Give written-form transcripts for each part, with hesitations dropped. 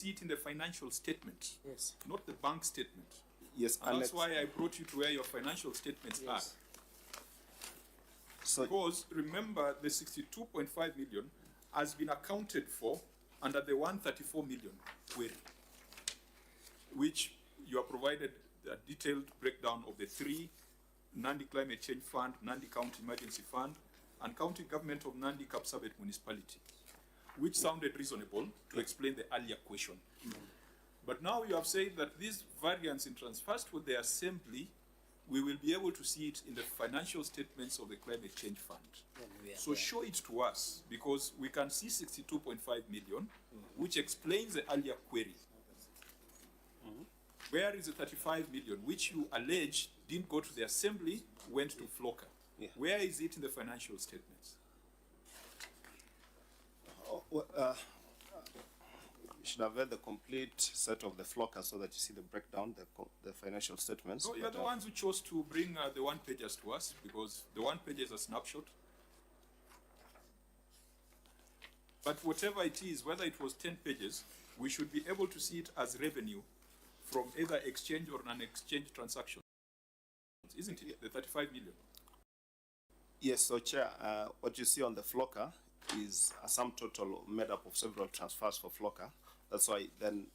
see it in the financial statement, Yes. not the bank statement. Yes, and that's why I brought you to where your financial statements are. So, because remember, the 62.5 million has been accounted for under the 134 million query, which you are provided a detailed breakdown of the three: Nandi Climate Change Fund, Nandi County Emergency Fund, and County Government of Nandi Kapsabet Municipality, which sounded reasonable to explain the earlier question. But now you have said that these variants in transfers to the assembly, we will be able to see it in the financial statements of the Climate Change Fund. So show it to us, because we can see 62.5 million, which explains the earlier query. Where is the 35 million, which you allege didn't go to the assembly, went to Flocker? Where is it in the financial statements? you should have read the complete set of the Flocker so that you see the breakdown, the financial statements. So you're the ones who chose to bring the one-pagers to us, because the one-page is a snapshot. But whatever it is, whether it was 10 pages, we should be able to see it as revenue from either exchange or non-exchange transactions, isn't it? The 35 million. Yes, so Chair, what you see on the Flocker is a sum total made up of several transfers for Flocker. That's why then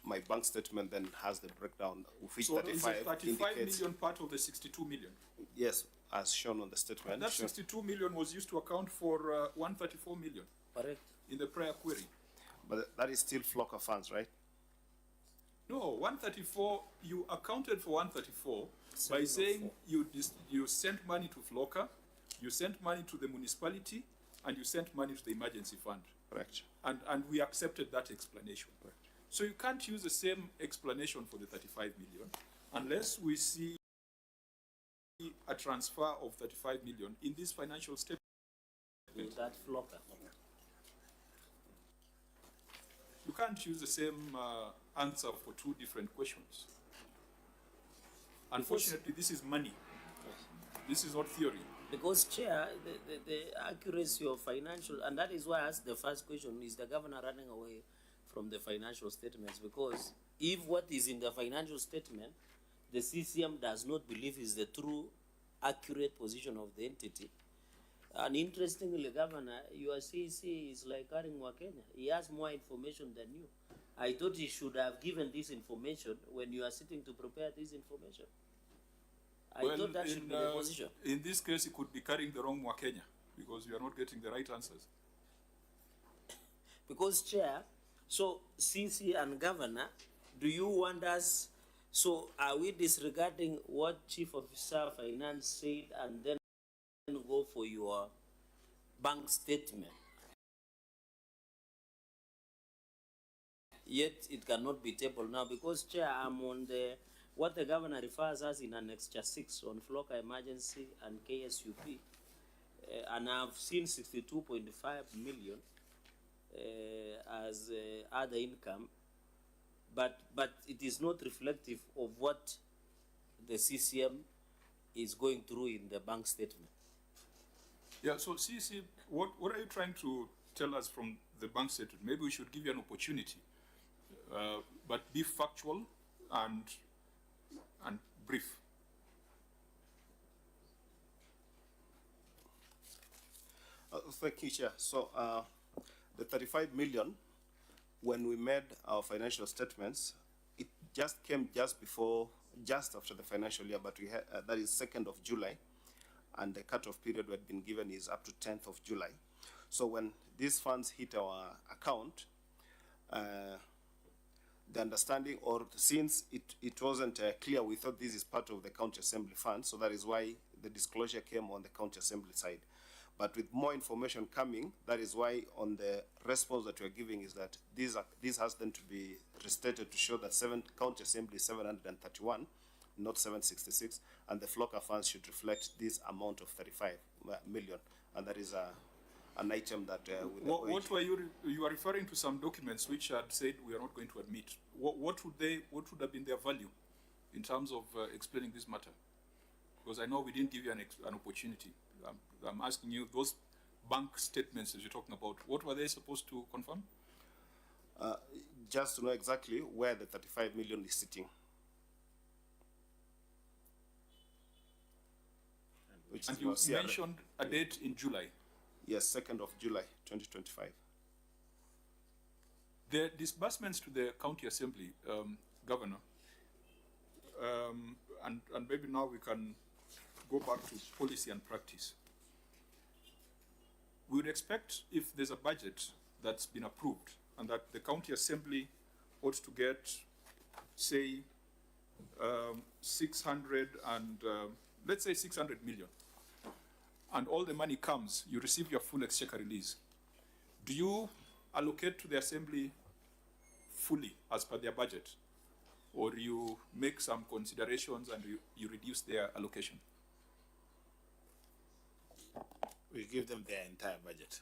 my bank statement then has the breakdown of which so 35 is the 35 indicates, million part of the 62 million? Yes, as shown on the statement. And that 62 million was used to account for 134 million. Correct. In the prior query. But that is still Flocker funds, right? No, 134, you accounted for 134 by saying you sent money to Flocker, you sent money to the municipality, and you sent money to the emergency fund. Correct. And we accepted that explanation. Correct. So you can't use the same explanation for the 35 million unless we see a transfer of 35 million in this financial statement. That Flocker. You can't use the same answer for two different questions. Unfortunately, this is money. This is not theory. Because, Chair, the accuracy of financial, and that is why I asked the first question, is the governor running away from the financial statements? Because if what is in the financial statement, the CCM does not believe is the true, accurate position of the entity. And interestingly, Governor, your CC is like carrying Wakenya. He has more information than you. I thought he should have given this information when you are sitting to prepare this information. I thought that should be the position. In this case, he could be carrying the wrong Wakenya because you are not getting the right answers. Because, Chair, so CC and Governor, do you want us, so are we disregarding what Chief Officer Finance said and then go for your bank statement? Yet it cannot be tabled now because, Chair, I'm on what the governor refers as in Annexure 6 on Flocker Emergency and KSUP, and I've seen 62.5 million as other income, but it is not reflective of what the CCM is going through in the bank statement. Yeah, so CC, what are you trying to tell us from the bank statement? Maybe we should give you an opportunity, but be factual and brief. Thank you, Chair. So the 35 million, when we made our financial statements, it just came just after the financial year, but we had, that is 2nd of July, and the cutoff period we had been given is up to 10th of July. So when these funds hit our account, the understanding, or since it wasn't clear, we thought this is part of the county assembly fund, so that is why the disclosure came on the county assembly side. But with more information coming, that is why on the response that we're giving is that this has then to be restated to show that county assembly is 731, not 766, and the Flocker funds should reflect this amount of 35 million, and that is an item that what were you are referring to some documents which had said we are not going to admit. What would have been their value in terms of explaining this matter? Because I know we didn't give you an opportunity. I'm asking you, those bank statements that you're talking about, what were they supposed to confirm? just to know exactly where the 35 million is sitting. Which And is you our CRA. mentioned a date in July. Yes, 2nd of July, 2025. The disbursements to the county assembly, Governor, and maybe now we can go back to policy and practice. We would expect if there's a budget that's been approved and that the county assembly ought to get, say, 600 and, let's say 600 million, and all the money comes, you receive your full exchequer release. Do you allocate to the assembly fully as per their budget, or you make some considerations and you reduce their allocation? We give them their entire budget.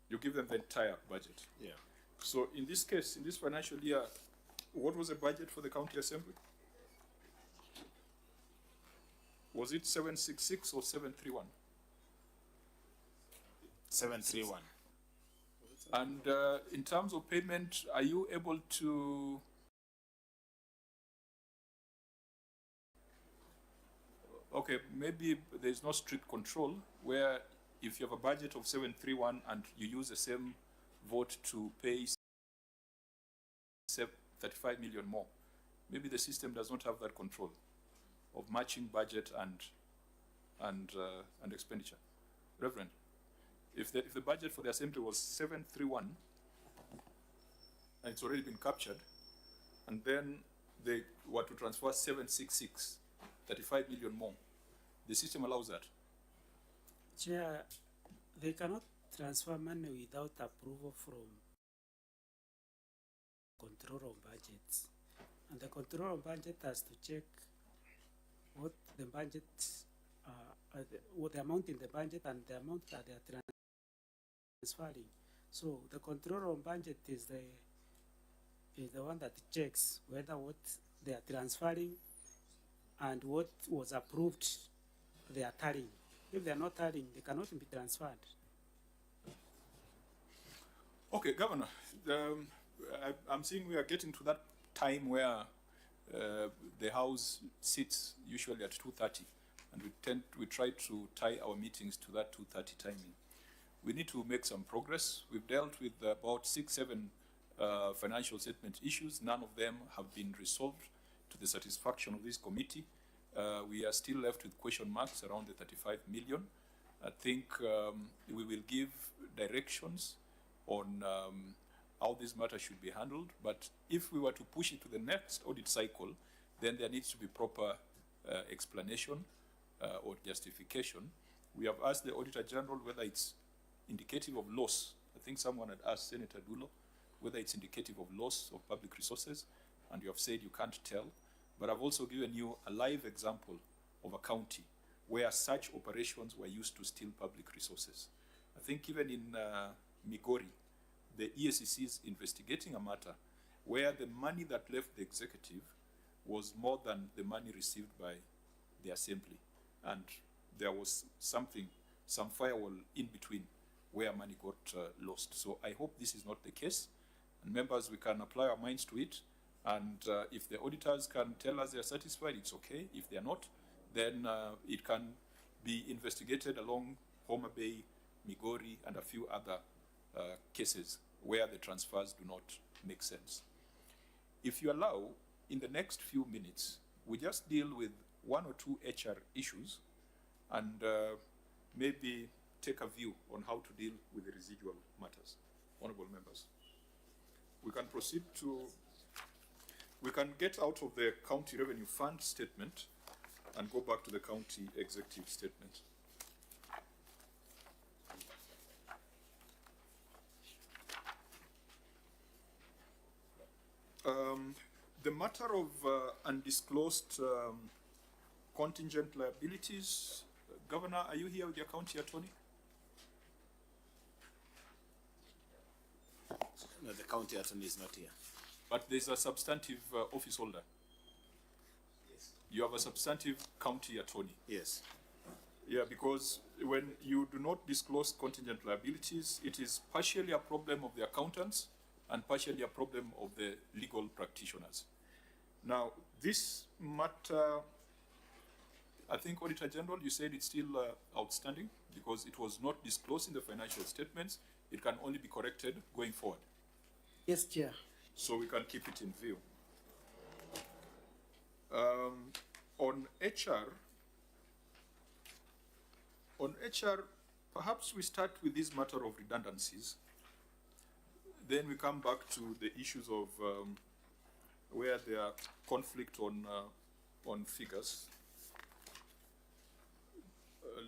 You give them the entire budget. Yeah. So in this case, in this financial year, what was the budget for the county assembly? Was it 766 or 731? 731. And in terms of payment, are you able to okay, maybe there's no strict control where if you have a budget of 731 and you use the same vote to pay 35 million more, maybe the system does not have that control of matching budget and expenditure. Reverend, if the budget for the assembly was 731 and it's already been captured, and then they were to transfer 766, 35 million more, the system allows that. Chair, they cannot transfer money without approval from control on budgets. And the control on budget has to check what the budget, what the amount in the budget and the amount that they are transferring. So the control on budget is the one that checks whether what they are transferring and what was approved they are tallying. If they are not tallying, they cannot be transferred. Okay, Governor, I'm seeing we are getting to that time where the House sits usually at 2:30, and we try to tie our meetings to that 2:30 timing. We need to make some progress. We've dealt with about 6-7 financial statement issues. None of them have been resolved to the satisfaction of this committee. We are still left with question marks around the 35 million. I think we will give directions on how this matter should be handled, but if we were to push it to the next audit cycle, then there needs to be proper explanation or justification. We have asked the Auditor General whether it's indicative of loss. I think someone had asked Senator Dulo whether it's indicative of loss of public resources, and you have said you can't tell. But I've also given you a live example of a county where such operations were used to steal public resources. I think even in Migori, the EACC is investigating a matter where the money that left the executive was more than the money received by the assembly. And there was some firewall in between where money got lost. So I hope this is not the case. And members, we can apply our minds to it. And if the auditors can tell us they're satisfied, it's okay. If they're not, then it can be investigated along Homa Bay, Migori, and a few other cases where the transfers do not make sense. If you allow, in the next few minutes, we just deal with 1 or 2 HR issues and maybe take a view on how to deal with the residual matters. Honorable members, we can proceed to, we can get out of the County Revenue Fund statement and go back to the County Executive statement. The matter of undisclosed contingent liabilities, Governor, are you here with your county attorney? No, the county attorney is not here. But there's a substantive office holder. Yes. You have a substantive county attorney. Yes. Yeah, because when you do not disclose contingent liabilities, it is partially a problem of the accountants, and partially a problem of the legal practitioners. Now, this matter, I think Auditor General, you said it's still outstanding because it was not disclosed in the financial statements. It can only be corrected going forward. Yes, Chair. So we can keep it in view. On HR, perhaps we start with this matter of redundancies. Then we come back to the issues of where there are conflict on figures.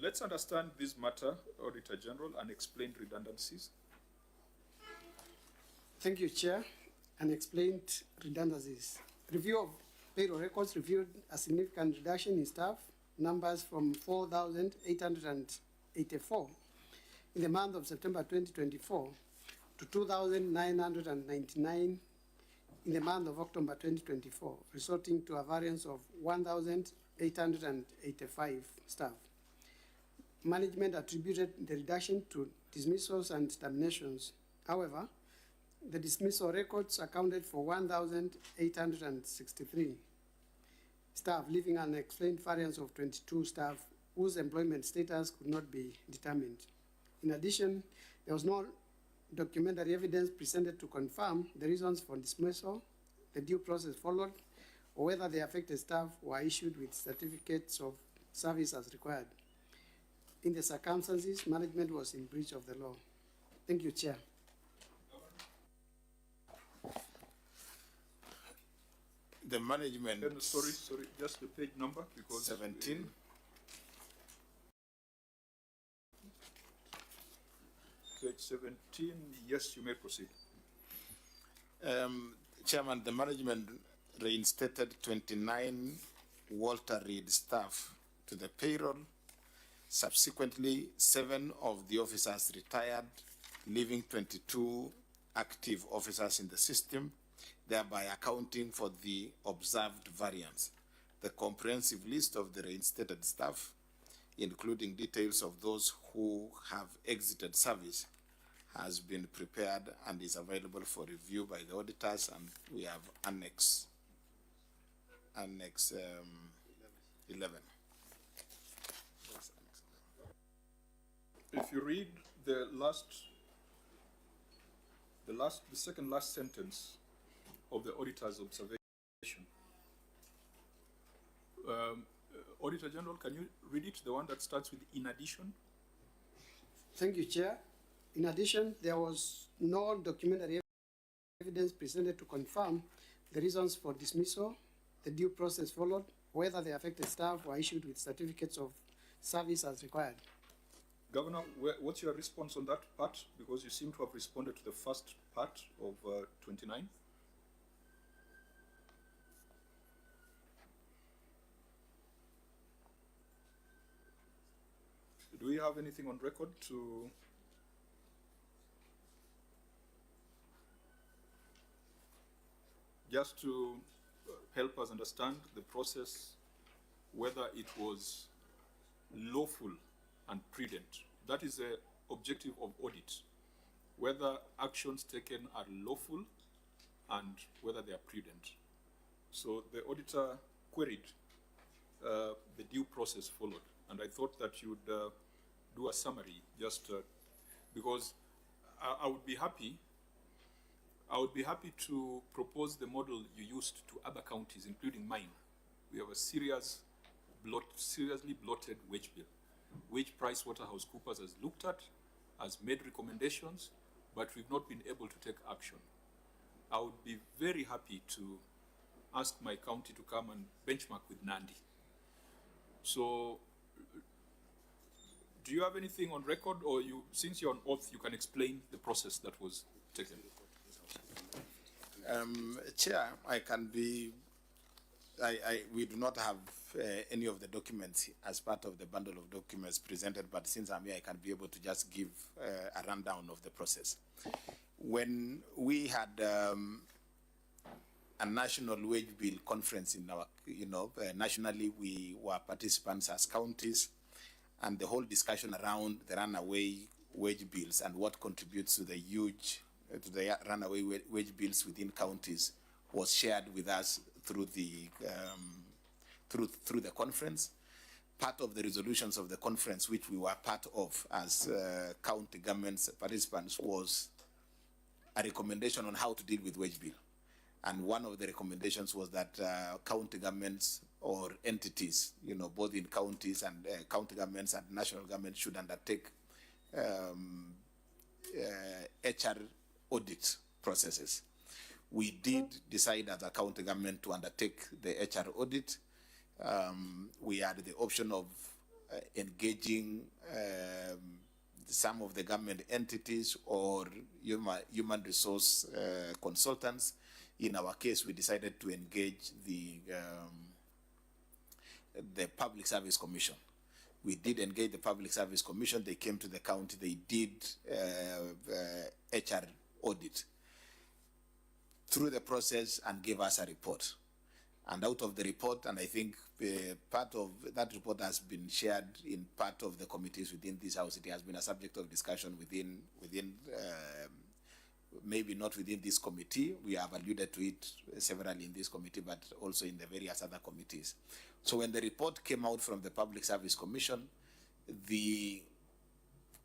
Let's understand this matter, Auditor General, and explain redundancies. Thank you, Chair. Unexplained redundancies. Review of payroll records reviewed a significant reduction in staff numbers from 4,884 in the month of September 2024 to 2,999 in the month of October 2024, resulting to a variance of 1,885 staff. Management attributed the reduction to dismissals and terminations. However, the dismissal records accounted for 1,863 staff, leaving an unexplained variance of 22 staff whose employment status could not be determined. In addition, there was no documentary evidence presented to confirm the reasons for dismissal, the due process followed, or whether the affected staff were issued with certificates of service as required. In the circumstances, management was in breach of the law. Thank you, Chair. The management. Sorry, just the page number because 17. Page 17. Yes, you may proceed. Chairman, the management reinstated 29 Walter Reed staff to the payroll. Subsequently, 7 of the officers retired, leaving 22 active officers in the system, thereby accounting for the observed variance. The comprehensive list of the reinstated staff, including details of those who have exited service, has been prepared and is available for review by the auditors, and we have Annex 11. If you read the second last sentence of the auditor's observation, Auditor General, can you read it, the one that starts with "in addition"? Thank you, Chair. In addition, there was no documentary evidence presented to confirm the reasons for dismissal, the due process followed, whether the affected staff were issued with certificates of service as required. Governor, what's your response on that part? Because you seem to have responded to the first part of 29. Do we have anything on record to just to help us understand the process, whether it was lawful and prudent? That is the objective of audit, whether actions taken are lawful and whether they are prudent. So the auditor queried the due process followed, and I thought that you would do a summary just because I would be happy to propose the model you used to other counties, including mine. We have a seriously bloated wage bill, which PricewaterhouseCoopers has looked at, has made recommendations, but we've not been able to take action. I would be very happy to ask my county to come and benchmark with Nandi. So, do you have anything on record, or since you're on oath, you can explain the process that was taken? Chair, we do not have any of the documents as part of the bundle of documents presented, but since I'm here, I can be able to just give a rundown of the process. When we had a national wage bill conference in our, nationally we were participants as counties, and the whole discussion around the runaway wage bills and what contributes to the huge to the runaway wage bills within counties was shared with us through the through the conference. Part of the resolutions of the conference, which we were part of as county governments participants, was a recommendation on how to deal with wage bill. And one of the recommendations was that county governments or entities, you know, both in counties and county governments and national governments should undertake HR audit processes. We did decide as a county government to undertake the HR audit. We had the option of engaging some of the government entities or human resource consultants. In our case, we decided to engage the Public Service Commission. We did engage the Public Service Commission. They came to the county. They did HR audit through the process and gave us a report. And out of the report, and I think part of that report has been shared in part of the committees within this house. It has been a subject of discussion within maybe not within this committee. We have alluded to it severally in this committee, but also in the various other committees. So when the report came out from the Public Service Commission, the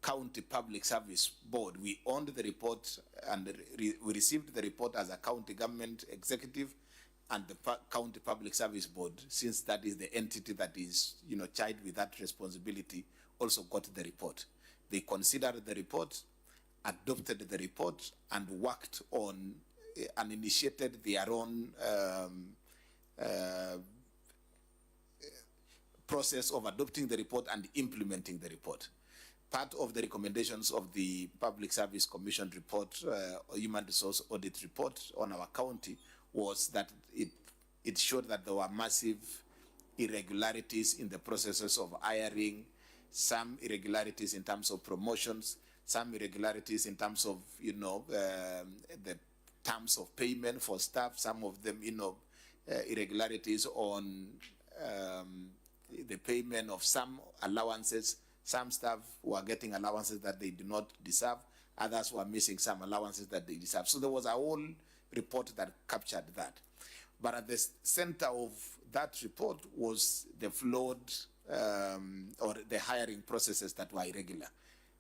County Public Service Board, we owned the report and we received the report as a county government executive, and the County Public Service Board, since that is the entity that is, you know, charged with that responsibility, also got the report. They considered the report, adopted the report, and worked on and initiated their own process of adopting the report and implementing the report. Part of the recommendations of the Public Service Commission report, Human Resource Audit report on our county, was that it showed that there were massive irregularities in the processes of hiring, some irregularities in terms of promotions, some irregularities in terms of, you know, the terms of payment for staff, some of them, you know, irregularities on the payment of some allowances. Some staff were getting allowances that they do not deserve, others were missing some allowances that they deserve. So there was a whole report that captured that. But at the center of that report was the flawed or the hiring processes that were irregular.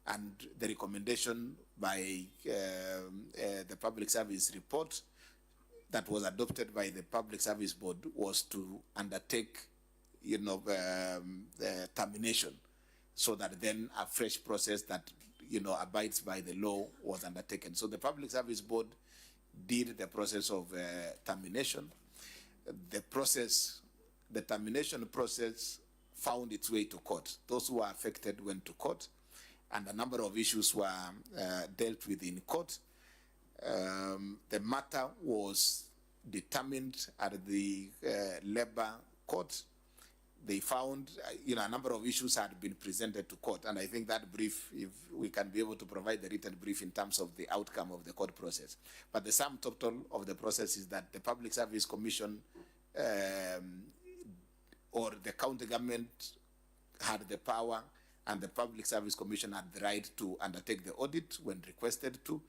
And the recommendation by the Public Service report that was adopted by the Public Service Board was to undertake, you know, the termination, so that then a fresh process that, you know, abides by the law was undertaken. So the Public Service Board did the process of termination. The termination process found its way to court. Those who were affected went to court, and a number of issues were dealt with in court. The matter was determined at the labor court. They found, you know, a number of issues had been presented to court, and I think that brief, if we can be able to provide the written brief in terms of the outcome of the court process. But the sum total of the process is that the Public Service Commission or the county government had the power, and the Public Service Commission had the right to undertake the audit when requested to,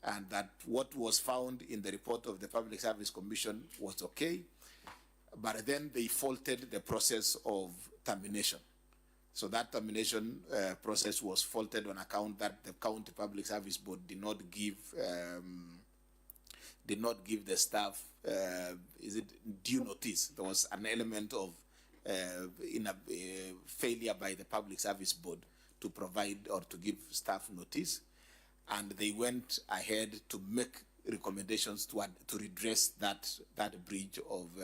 and that what was found in the report of the Public Service Commission was okay. But then they faulted the process of termination. So that termination process was faulted on account that the County Public Service Board did not give the staff due notice. There was an element of failure by the Public Service Board to provide or to give staff notice, and they went ahead to make recommendations to redress that breach of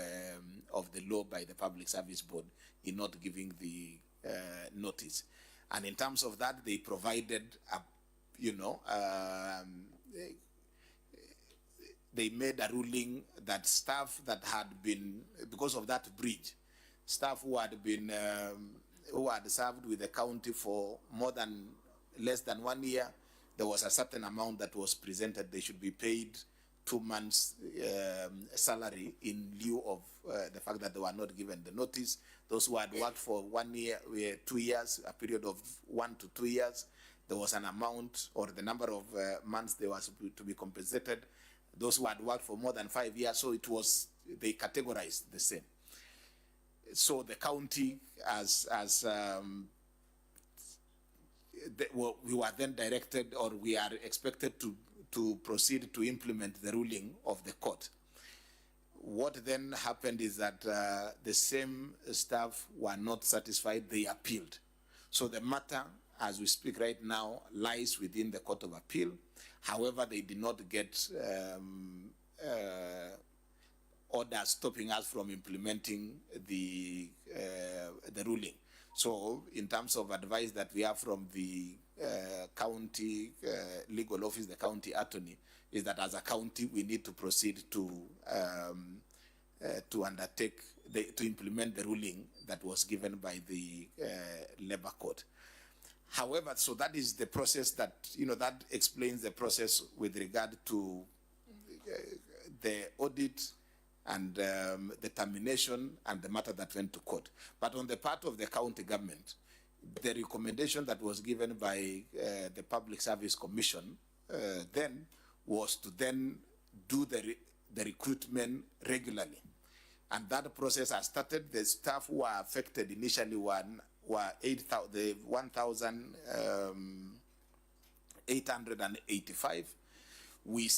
the law by the Public Service Board in not giving the notice. And in terms of that, they provided they made a ruling that staff that had been, because of that breach, staff who had served with the county for less than 1 year, there was a certain amount that was presented. They should be paid 2 months salary in lieu of the fact that they were not given the notice. Those who had worked for 1 year, 2 years, a period of 1 to 2 years, there was an amount or the number of months they were to be compensated. Those who had worked for more than 5 years, so it was, they categorized the same. So the county, we were then directed, or we are expected to proceed to implement the ruling of the court. What then happened is that the same staff were not satisfied, they appealed. So the matter, as we speak right now, lies within the Court of Appeal. However, they did not get orders stopping us from implementing the ruling. So in terms of advice that we have from the county legal office, the county attorney, is that as a county we need to proceed to undertake, to implement the ruling that was given by the labor court. However, so that is the process that, that explains the process with regard to the audit and the termination and the matter that went to court. But on the part of the county government, the recommendation that was given by the Public Service Commission then was to then do the recruitment regularly. And that process has started. The staff who were affected initially were 1,885. We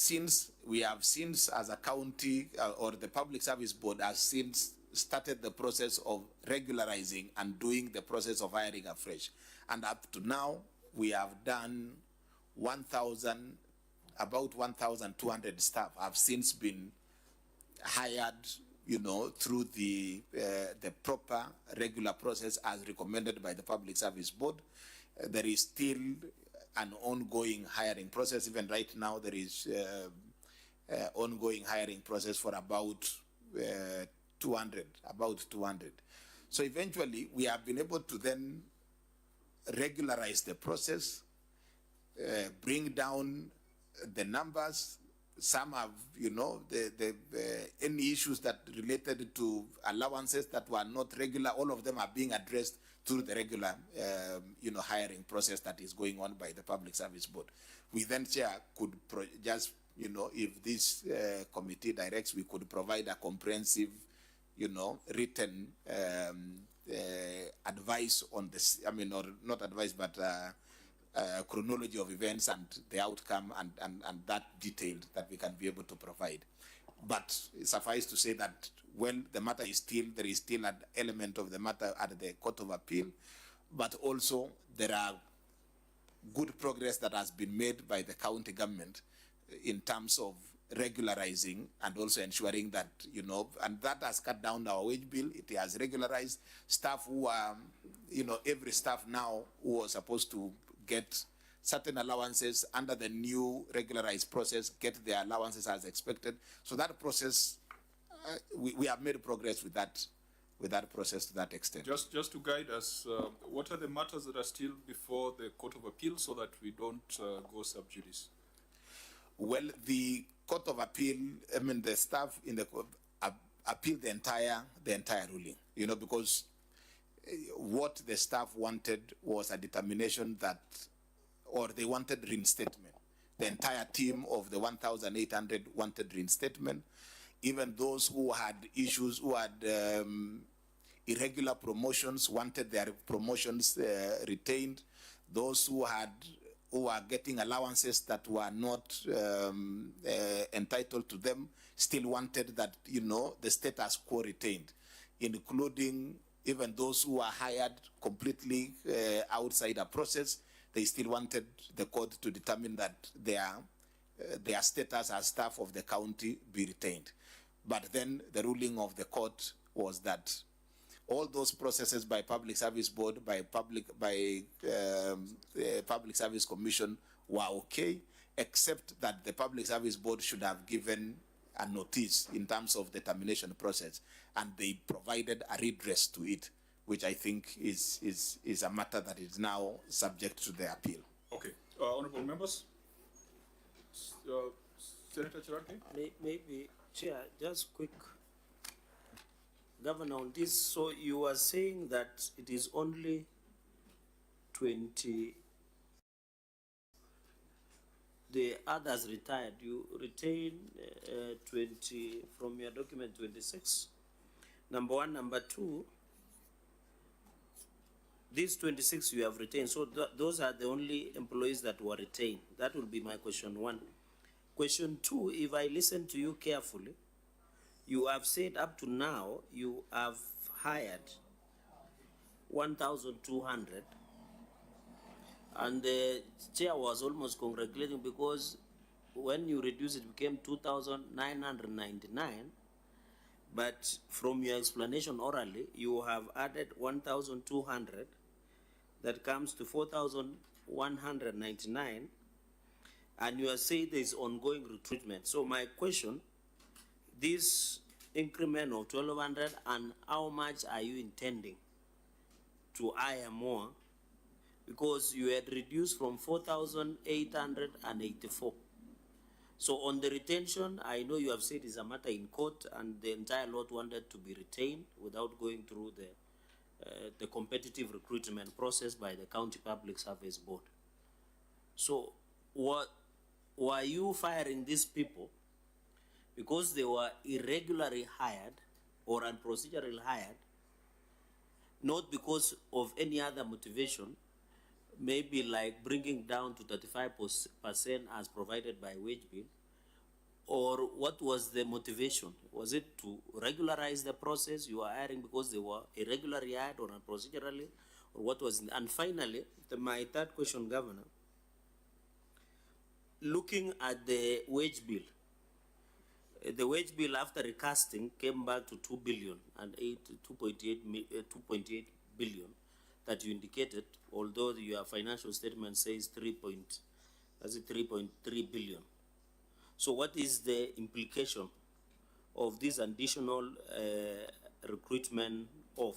have since, as a county, or the Public Service Board has since started the process of regularizing and doing the process of hiring afresh. And up to now, we have done about 1,200 staff have since been hired, through the proper regular process as recommended by the Public Service Board. There is still an ongoing hiring process. Even right now, there is ongoing hiring process for about 200. So eventually, we have been able to then regularize the process, bring down the numbers. Some have, any issues that related to allowances that were not regular, all of them are being addressed through the regular, hiring process that is going on by the Public Service Board. We then, Chair, could if this committee directs, we could provide a comprehensive, written advice on this, or not advice, but chronology of events and the outcome and that detailed that we can be able to provide. But suffice to say that, well, the matter is still, there is still an element of the matter at the Court of Appeal, but also there are good progress that has been made by the county government in terms of regularizing and also ensuring that, and that has cut down our wage bill. It has regularized staff who are, every staff now who was supposed to get certain allowances under the new regularized process, get their allowances as expected. So that process, we have made progress with that process to that extent. Just to guide us, what are the matters that are still before the Court of Appeal so that we don't go sub judice? Well, the Court of Appeal, the staff in the appeal the entire ruling, because what the staff wanted was a determination that, or they wanted reinstatement. The entire team of the 1,800 wanted reinstatement. Even those who had issues, who had irregular promotions, wanted their promotions retained. Those who are getting allowances that were not entitled to them still wanted that, the status quo retained, including even those who are hired completely outside a process. They still wanted the court to determine that their status as staff of the county be retained. But then the ruling of the court was that all those processes by Public Service Board, by Public Service Commission were okay, except that the Public Service Board should have given a notice in terms of the termination process, and they provided a redress to it, which I think is a matter that is now subject to the appeal. Okay. Honorable members? Senator Chiraki? Maybe, Chair, just quick. Governor, on this, so you are saying that it is only 20 the others retired, you retain 20 from your document 26. Number one. Number two, these 26 you have retained. So those are the only employees that were retained. That will be my question one. Question two, if I listen to you carefully, you have said up to now you have hired 1,200, and the chair was almost congratulating because when you reduce it became 2,999, but from your explanation orally, you have added 1,200, that comes to 4,199, and you are saying there is ongoing recruitment. So my question, this increment of 1,200, and how much are you intending to hire more? Because you had reduced from 4,884. So on the retention, I know you have said it's a matter in court, and the entire lot wanted to be retained without going through the competitive recruitment process by the County Public Service Board. So were you firing these people because they were irregularly hired or unprocedurally hired, not because of any other motivation, maybe like bringing down to 35% as provided by wage bill? Or what was the motivation? Was it to regularize the process? You were hiring because they were irregularly hired or unprocedurally? Or what was it? And finally, my third question, Governor, looking at the wage bill after recasting came back to 2 billion and 2.8 billion that you indicated, although your financial statement says 3.3 billion. So what is the implication of this additional recruitment of?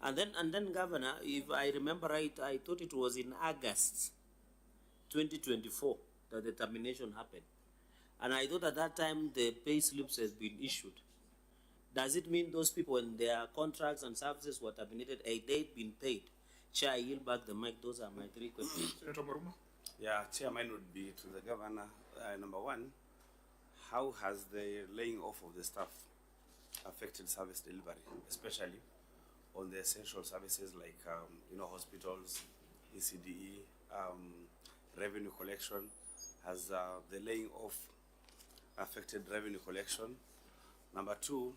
And then, Governor, if I remember right, I thought it was in August 2024 that the termination happened. And I thought at that time the pay slips has been issued. Does it mean those people in their contracts and services were terminated, a date been paid? Chair, I yield back the mic. Those are my three questions. Senator Maruma. Yeah, Chairman would be to the Governor. Number one, how has the laying off of the staff affected service delivery, especially on the essential services like, hospitals, ECDE, revenue collection? Has the laying off affected revenue collection? Number two,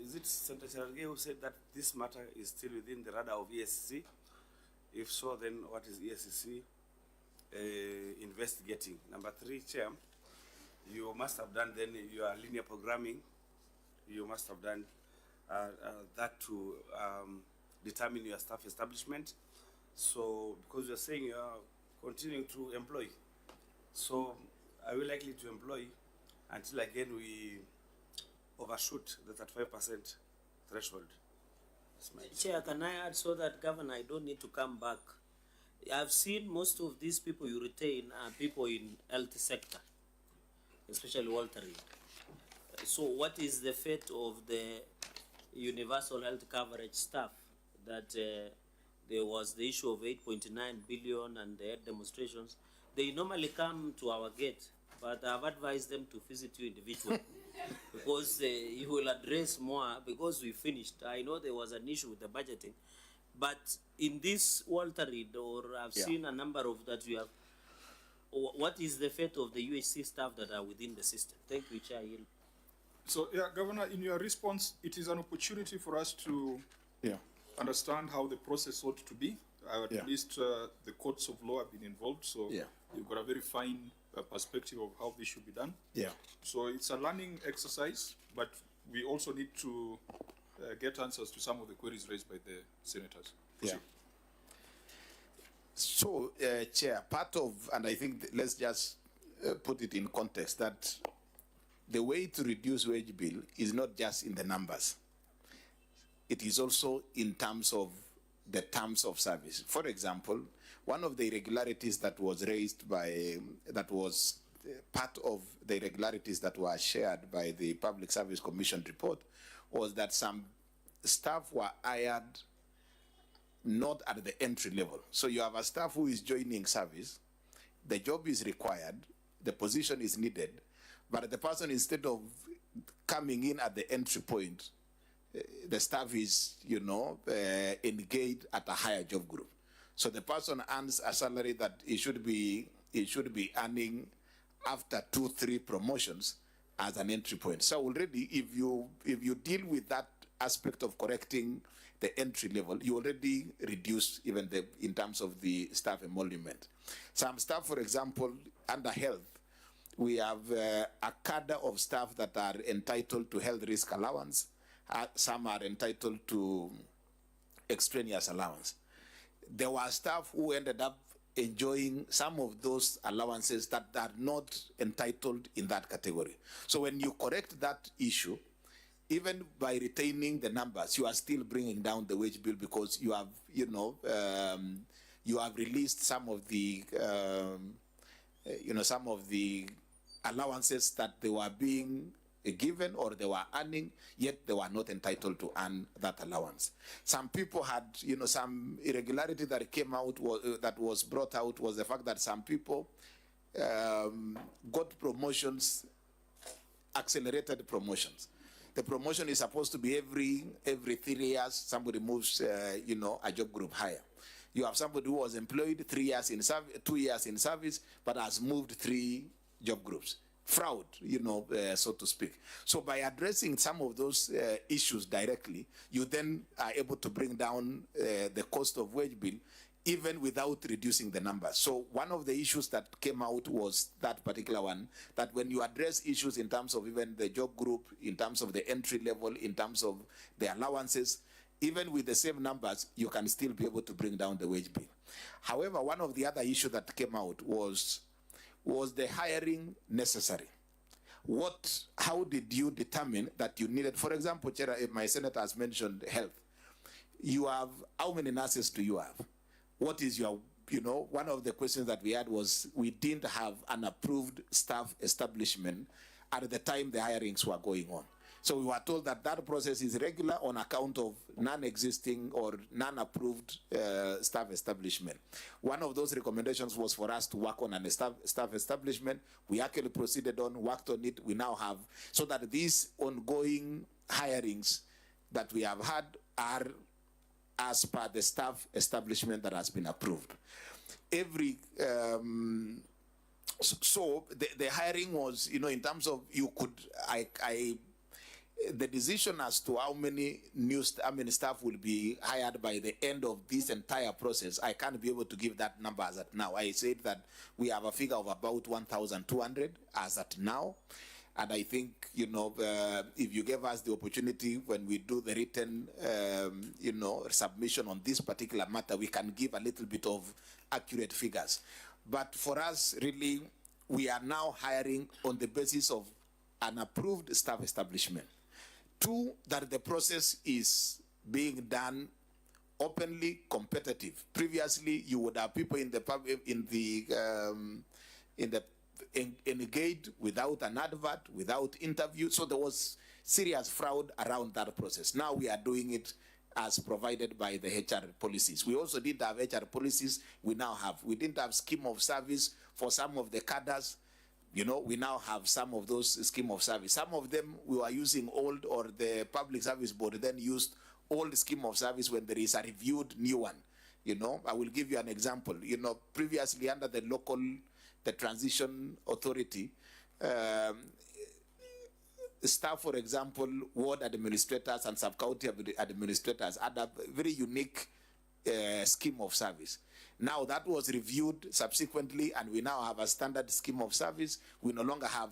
is it Senator Cherargei who said that this matter is still within the radar of ESC? If so, then what is ESC investigating? Number three, Chair, you must have done then your linear programming. You must have done that to determine your staff establishment. So, because you're saying you're continuing to employ, so are we likely to employ until again we overshoot the 35% threshold? Chair, can I add so that, Governor, I don't need to come back? I've seen most of these people you retain are people in health sector, especially Walter Reed. So what is the fate of the universal health coverage staff that there was the issue of 8.9 billion and they had demonstrations? They normally come to our gate, but I've advised them to visit you individually because you will address more because we finished. I know there was an issue with the budgeting, but in this Walter Reed, or I've seen a number of that you have, what is the fate of the UHC staff that are within the system? Thank you, Chair. So, yeah, Governor, in your response, it is an opportunity for us to understand how the process ought to be. At least the courts of law have been involved, so you've got a very fine perspective of how this should be done. So it's a learning exercise, but we also need to get answers to some of the queries raised by the senators. So, Chair, part of, and I think let's just put it in context, that the way to reduce wage bill is not just in the numbers. It is also in terms of the terms of service. For example, one of the irregularities that was raised by, that was part of the irregularities that were shared by the Public Service Commission report was that some staff were hired not at the entry level. So you have a staff who is joining service, the job is required, the position is needed, but the person, instead of coming in at the entry point, the staff is, engaged at a higher job group. So the person earns a salary that he should be earning after 2-3 promotions as an entry point. So already, if you deal with that aspect of correcting the entry level, you already reduce even in terms of the staff emolument. Some staff, for example, under health, we have a cadre of staff that are entitled to health risk allowance. Some are entitled to extraneous allowance. There were staff who ended up enjoying some of those allowances that are not entitled in that category. So when you correct that issue, even by retaining the numbers, you are still bringing down the wage bill, because you have, you have released some of the, some of the allowances that they were being given or they were earning, yet they were not entitled to earn that allowance. Some people had, some irregularity that came out, that was brought out, was the fact that some people got promotions, accelerated promotions. The promotion is supposed to be every 3 years, somebody moves, a job group higher. You have somebody who was employed 3 years in service, 2 years in service, but has moved 3 job groups. Fraud, so to speak. So by addressing some of those issues directly, you then are able to bring down the cost of wage bill, even without reducing the numbers. So one of the issues that came out was that particular one, that when you address issues in terms of even the job group, in terms of the entry level, in terms of the allowances, even with the same numbers, you can still be able to bring down the wage bill. However, one of the other issues that came out was the hiring necessary? How did you determine that you needed, for example, Chair, my senator has mentioned health. You have, how many nurses do you have? What is your, one of the questions that we had was, we didn't have an approved staff establishment at the time the hirings were going on. So we were told that that process is regular on account of non-existing or non-approved staff establishment. One of those recommendations was for us to work on a staff establishment. We actually proceeded on, worked on it. We now have, so that these ongoing hirings that we have had are as per the staff establishment that has been approved. So the hiring was, in terms of the decision as to how many staff will be hired by the end of this entire process, I can't be able to give that number as at now. I said that we have a figure of about 1,200 as at now. And I think, if you gave us the opportunity when we do the written, submission on this particular matter, we can give a little bit of accurate figures. But for us, really, we are now hiring on the basis of an approved staff establishment. 2, that the process is being done openly, competitive. Previously, you would have people engaged without an advert, without interview. So there was serious fraud around that process. Now we are doing it as provided by the HR policies. We also didn't have HR policies. We now have. We didn't have scheme of service for some of the cadres. We now have some of those scheme of service. Some of them we were using old, or the Public Service Board then used old scheme of service when there is a reviewed new one. I will give you an example. Previously under the transition authority, staff, for example, ward administrators and sub-county administrators had a very unique scheme of service. Now that was reviewed subsequently, and we now have a standard scheme of service. We no longer have,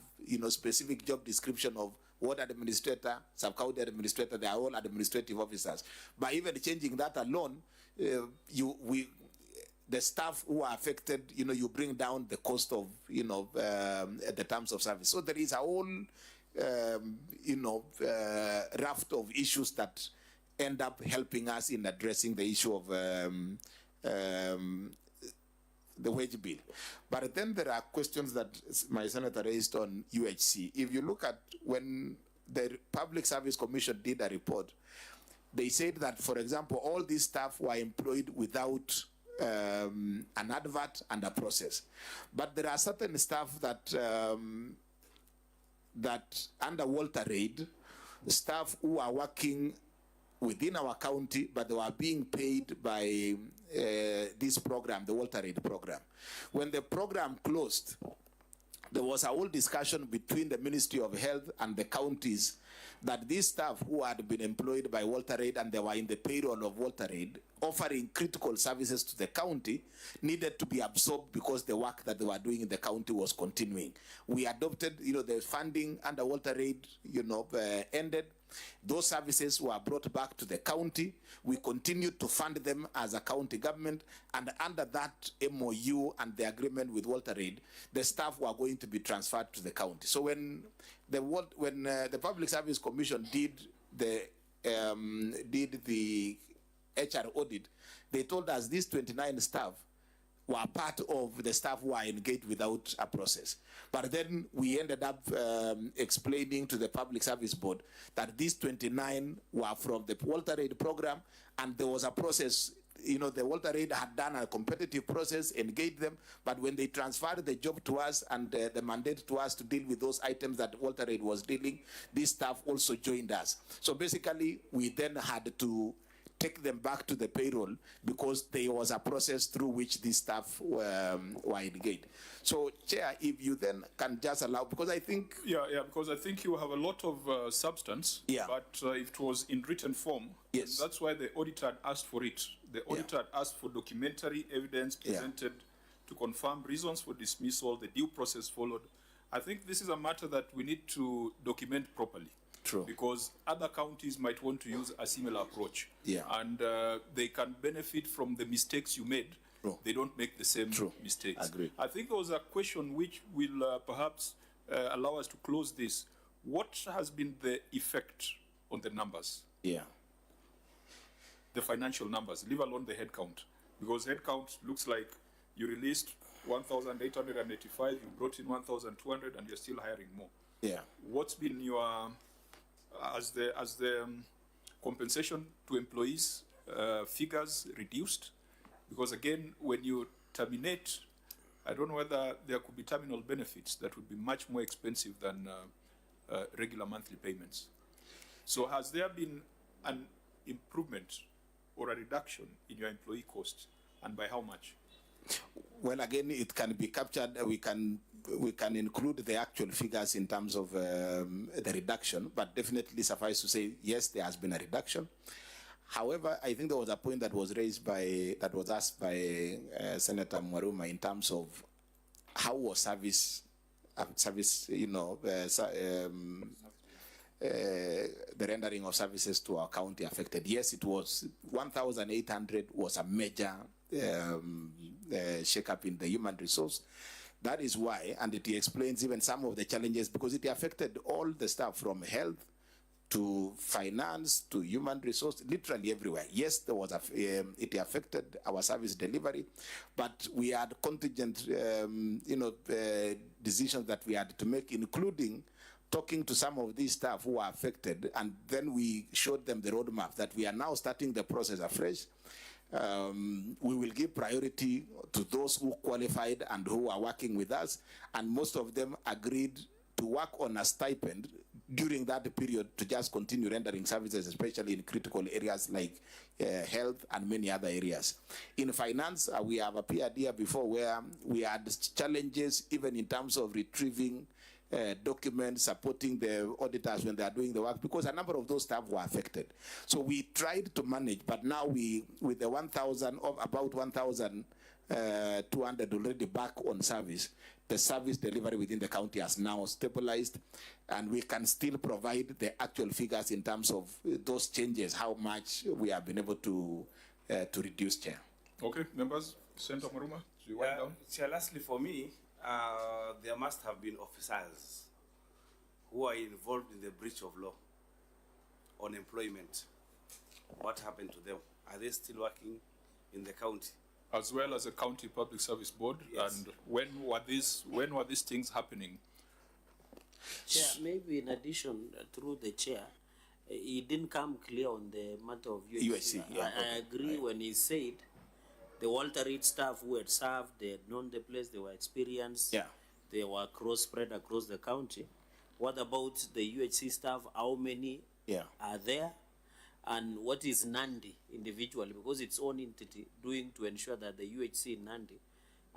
specific job description of ward administrator, sub-county administrator. They are all administrative officers. By even changing that alone, the staff who are affected, you bring down the cost of, the terms of service. So there is a whole, raft of issues that end up helping us in addressing the issue of the wage bill. But then there are questions that my senator raised on UHC. If you look at when the Public Service Commission did a report, they said that, for example, all these staff were employed without an advert and a process. But there are certain staff that that under Walter Reid, staff who are working within our county, but they were being paid by this program, the Walter Reid program. When the program closed, there was a whole discussion between the Ministry of Health and the counties that these staff who had been employed by Walter Reid and they were in the payroll of Walter Reid, offering critical services to the county, needed to be absorbed because the work that they were doing in the county was continuing. We adopted, the funding under Walter Reid, ended. Those services were brought back to the county. We continued to fund them as a county government, and under that MOU and the agreement with Walter Reid, the staff were going to be transferred to the county. So when the Public Service Commission did the HR audit, they told us these 29 staff were part of the staff who are engaged without a process. But then we ended up explaining to the Public Service Board that these 29 were from the Walter Reid program, and there was a process. The Walter Reid had done a competitive process, engaged them, but when they transferred the job to us and the mandate to us to deal with those items that Walter Reid was dealing, this staff also joined us. So basically, we then had to take them back to the payroll because there was a process through which these staff were engaged. So, Chair, if you then can just allow, because I think... because I think you have a lot of substance, but it was in written form. Yes. That's why the auditor had asked for it. The auditor had asked for documentary evidence presented to confirm reasons for dismissal, the due process followed. I think this is a matter that we need to document properly. True. Because other counties might want to use a similar approach. And they can benefit from the mistakes you made. True. They don't make the same mistakes. Agreed. I think there was a question which will perhaps allow us to close this. What has been the effect on the numbers? The financial numbers, leave alone the head count. Because head count looks like you released 1,885, you brought in 1,200, and you're still hiring more. What's been your... As the compensation to employees figures reduced? Because again, when you terminate, I don't know whether there could be terminal benefits that would be much more expensive than regular monthly payments. So has there been an improvement or a reduction in your employee costs, and by how much? Well, again, it can be captured. We can include the actual figures in terms of the reduction, but definitely suffice to say, yes, there has been a reduction. However, I think there was a point that was asked by Senator Mwaruma in terms of how was the rendering of services to our county affected. Yes, it was 1,800 was a major shake-up in the human resource. That is why, and it explains even some of the challenges, because it affected all the staff from health to finance to human resource, literally everywhere. Yes, there was it affected our service delivery, but we had contingent, decisions that we had to make, including talking to some of these staff who are affected, and then we showed them the roadmap that we are now starting the process afresh. We will give priority to those who qualified and who are working with us, and most of them agreed to work on a stipend during that period to just continue rendering services, especially in critical areas like health and many other areas. In finance, we have appeared here before where we had challenges even in terms of retrieving documents, supporting the auditors when they are doing the work, because a number of those staff were affected. So we tried to manage, but now with the 1,000 of about 1,200 already back on service, the service delivery within the county has now stabilized, and we can still provide the actual figures in terms of those changes, how much we have been able to reduce, Chair. Okay, members, Senator Mwaruma, do you wind down? Chair, lastly for me, there must have been officers who are involved in the breach of law on employment. What happened to them? Are they still working in the county? As well as a county public service board, Yes. and when were these things happening? Chair, maybe in addition, through the chair, he didn't come clear on the matter of UIC. UIC, yeah, I agree when he said The Walter Reed staff who had served, they had known the place, they were experienced. Yeah. They were spread across the county. What about the UHC staff? How many are there? And what is Nandi individually? Because its own entity doing to ensure that the UHC in Nandi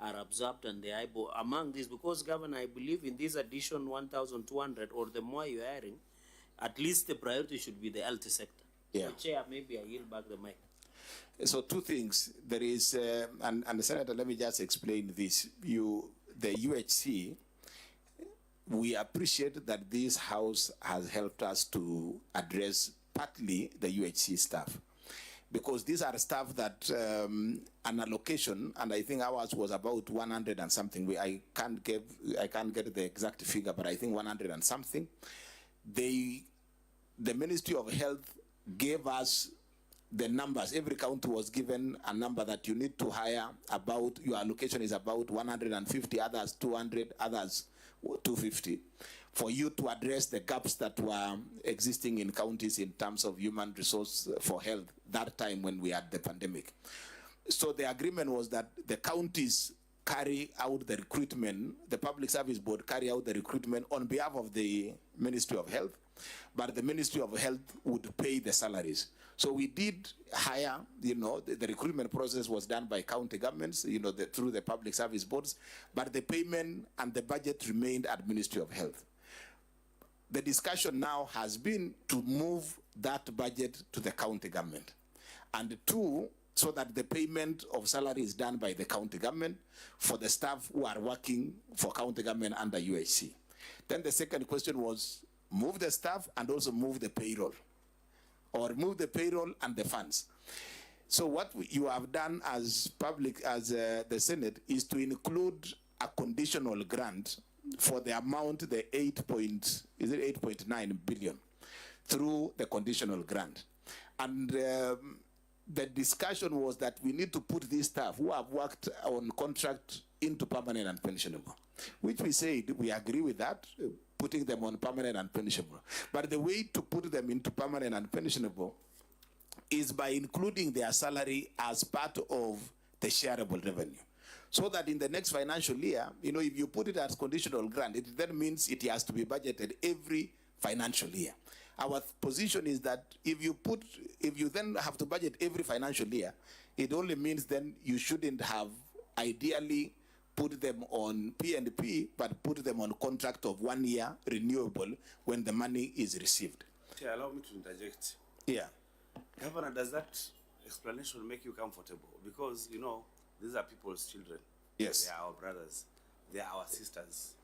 are absorbed and they are able, among these, because Governor, I believe in this addition 1,200 or the more you're hiring, at least the priority should be the health sector. Yeah. So, Chair, maybe I yield back the mic. So two things. There is, and Senator, let me just explain this. The UHC, we appreciate that this House has helped us to address partly the UHC staff, because these are staff that an allocation, and I think ours was about 100 and something. I can't get the exact figure, but I think 100 and something. The Ministry of Health gave us the numbers. Every county was given a number that you need to hire about, your allocation is about 150, others 200, others 250, for you to address the gaps that were existing in counties in terms of human resource for health that time when we had the pandemic. So the agreement was that the counties carry out the recruitment, the Public Service Board carry out the recruitment on behalf of the Ministry of Health, but the Ministry of Health would pay the salaries. So we did hire, the recruitment process was done by county governments, through the Public Service Boards, but the payment and the budget remained at Ministry of Health. The discussion now has been to move that budget to the county government. And two, so that the payment of salary is done by the county government for the staff who are working for county government under UHC. Then the second question was move the staff and also move the payroll, or move the payroll and the funds. So what you have done as the Senate is to include a conditional grant for the amount, the 8.9 billion through the conditional grant. And the discussion was that we need to put these staff who have worked on contract into permanent and pensionable, which we said we agree with that, putting them on permanent and pensionable. But the way to put them into permanent and pensionable is by including their salary as part of the shareable revenue. So that in the next financial year, if you put it as conditional grant, it then means it has to be budgeted every financial year. Our position is that if you then have to budget every financial year, it only means then you shouldn't have ideally put them on P&P, but put them on contract of 1 year renewable when the money is received. Okay, allow me to interject. Yeah. Governor, does that explanation make you comfortable? Because, these are people's children. Yes. They are our brothers. They are our sisters.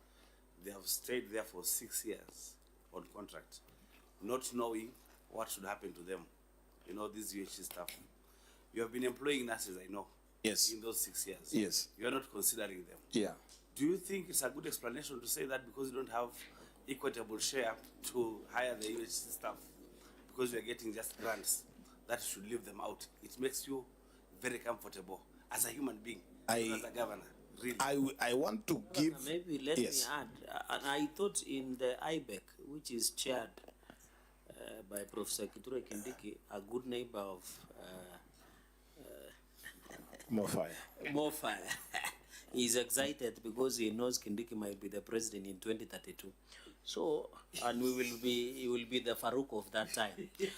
They have stayed there for 6 years on contract, not knowing what should happen to them. This UHC staff. You have been employing nurses, I know. Yes. In those 6 years. Yes. You are not considering them. Yeah. Do you think it's a good explanation to say that because you don't have equitable share to hire the UHC staff, because you are getting just grants, that you should leave them out? It makes you very comfortable as a human being, as a governor. Really. I want to give... Maybe let me add, I thought in the IBEC, which is chaired by Professor Kithure Kindiki, a good neighbor of More fire. More fire. He's excited because he knows Kindiki might be the president in 2032. So, and he will be the Farouk of that time.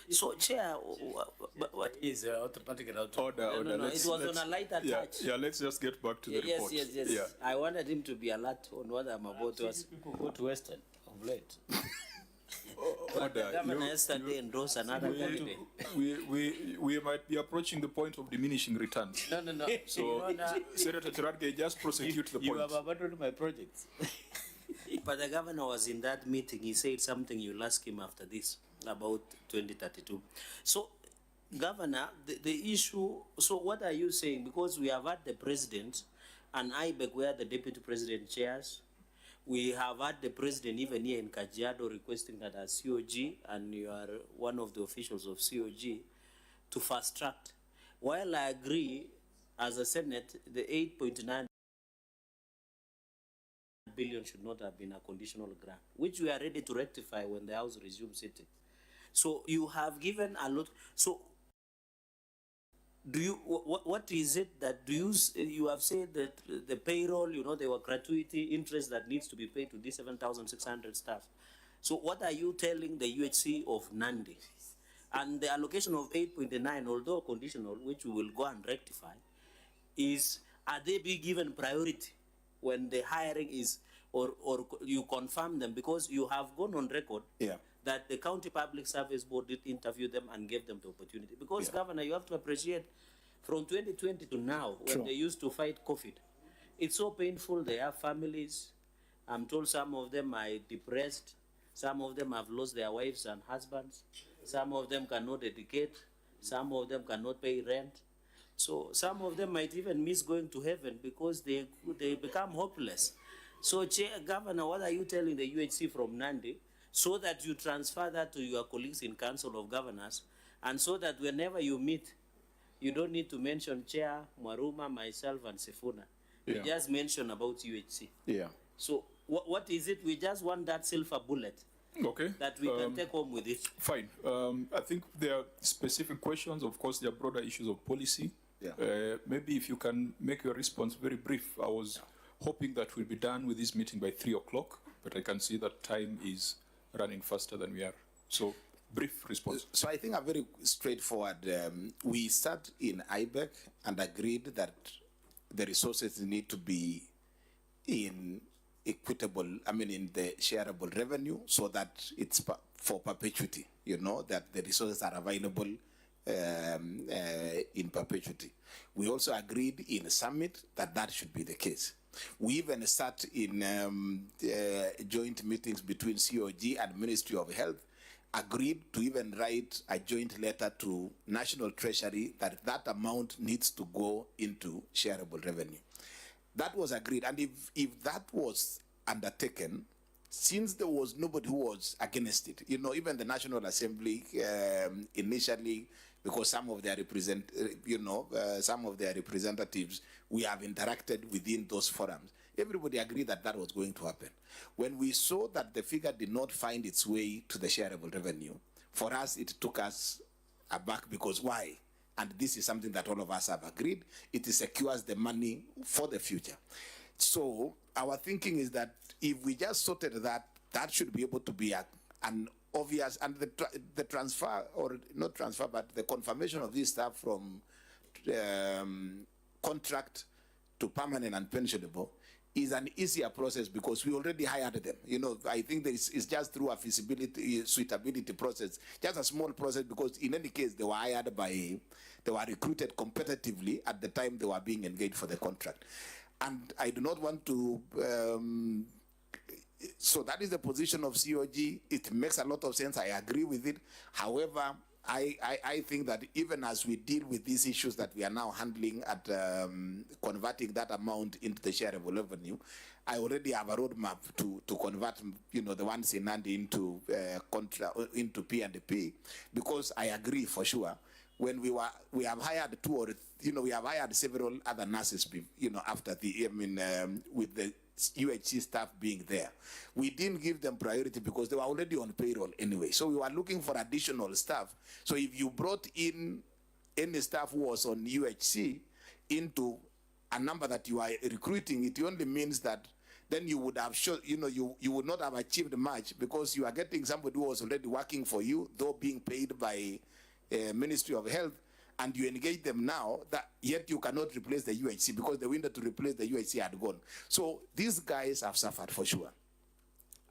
So, Chair, what is automatic Order. No, it was on a lighter touch. Yeah, let's just get back to the report. Yes. Yeah. I wanted him to be alert on what I'm about to ask. People go to Western of late. Order. The governor yesterday endorsed another candidate. We might be approaching the point of diminishing returns. No. So, Senator Cherargei, just prosecute the You point. have abandoned my projects. But the governor was in that meeting. He said something, you'll ask him after this, about 2032. So, Governor, the issue, so what are you saying? Because we have had the president and IBEC where the deputy president chairs. We have had the president even here in Kajiado requesting that as COG, and you are one of the officials of COG, to fast track. While I agree, as a Senate, the 8.9 billion should not have been a conditional grant, which we are ready to rectify when the House resumes sitting. So you have given a lot. So do you, what is it that you have said that the payroll, there were gratuity interest that needs to be paid to these 7,600 staff. So what are you telling the UHC of Nandi? And the allocation of 8.9, although conditional, which we will go and rectify, are they being given priority when the hiring is, or you confirm them? Because you have gone on record that the County Public Service Board did interview them and gave them the opportunity. Because, Governor, you have to appreciate, from 2020 to now, when they used to fight COVID, it's so painful. They have families. I'm told some of them are depressed. Some of them have lost their wives and husbands. Some of them cannot educate. Some of them cannot pay rent. So some of them might even miss going to heaven because they become hopeless. So, Governor, what are you telling the UHC from Nandi so that you transfer that to your colleagues in Council of Governors, and so that whenever you meet, you don't need to mention Chair, Mwaruma, myself, and Sifuna. You just mention about UHC. So what is it? We just want that silver bullet. Okay. That we can take home with it. Fine. I think there are specific questions. Of course, there are broader issues of policy. Maybe if you can make your response very brief. I was hoping that we'll be done with this meeting by 3 o'clock, but I can see that time is running faster than we are. So, brief response. So I think I'm very straightforward. We sat in IBEC and agreed that the resources need to be in equitable, in the shareable revenue, so that it's for perpetuity, that the resources are available in perpetuity. We also agreed in a summit that should be the case. We even sat in joint meetings between COG and Ministry of Health, agreed to even write a joint letter to National Treasury that amount needs to go into shareable revenue. That was agreed, and if that was undertaken, since there was nobody who was against it, even the National Assembly initially, because some of their representatives, we have interacted within those forums. Everybody agreed that was going to happen. When we saw that the figure did not find its way to the shareable revenue, for us it took us aback, because why? And this is something that all of us have agreed. It secures the money for the future. So our thinking is that if we just sorted that should be able to be an obvious, and the transfer, or not transfer, but the confirmation of this stuff from contract to permanent and pensionable is an easier process, because we already hired them. I think it's just through a suitability process, just a small process, because in any case, they were recruited competitively at the time they were being engaged for the contract. And I do not want to, so that is the position of COG. It makes a lot of sense. I agree with it. However, I think that even as we deal with these issues that we are now handling at converting that amount into the shareable revenue, I already have a roadmap to convert, the ones in Nandi into into P&P, because I agree for sure. When we have hired we have hired several other nurses, after with the UHC staff being there. We didn't give them priority because they were already on payroll anyway. So we were looking for additional staff. So if you brought in any staff who was on UHC into a number that you are recruiting, it only means that then you would have you would not have achieved much, because you are getting somebody who was already working for you, though being paid by Ministry of Health, and you engage them now, yet you cannot replace the UHC, because the window to replace the UHC had gone. So these guys have suffered for sure.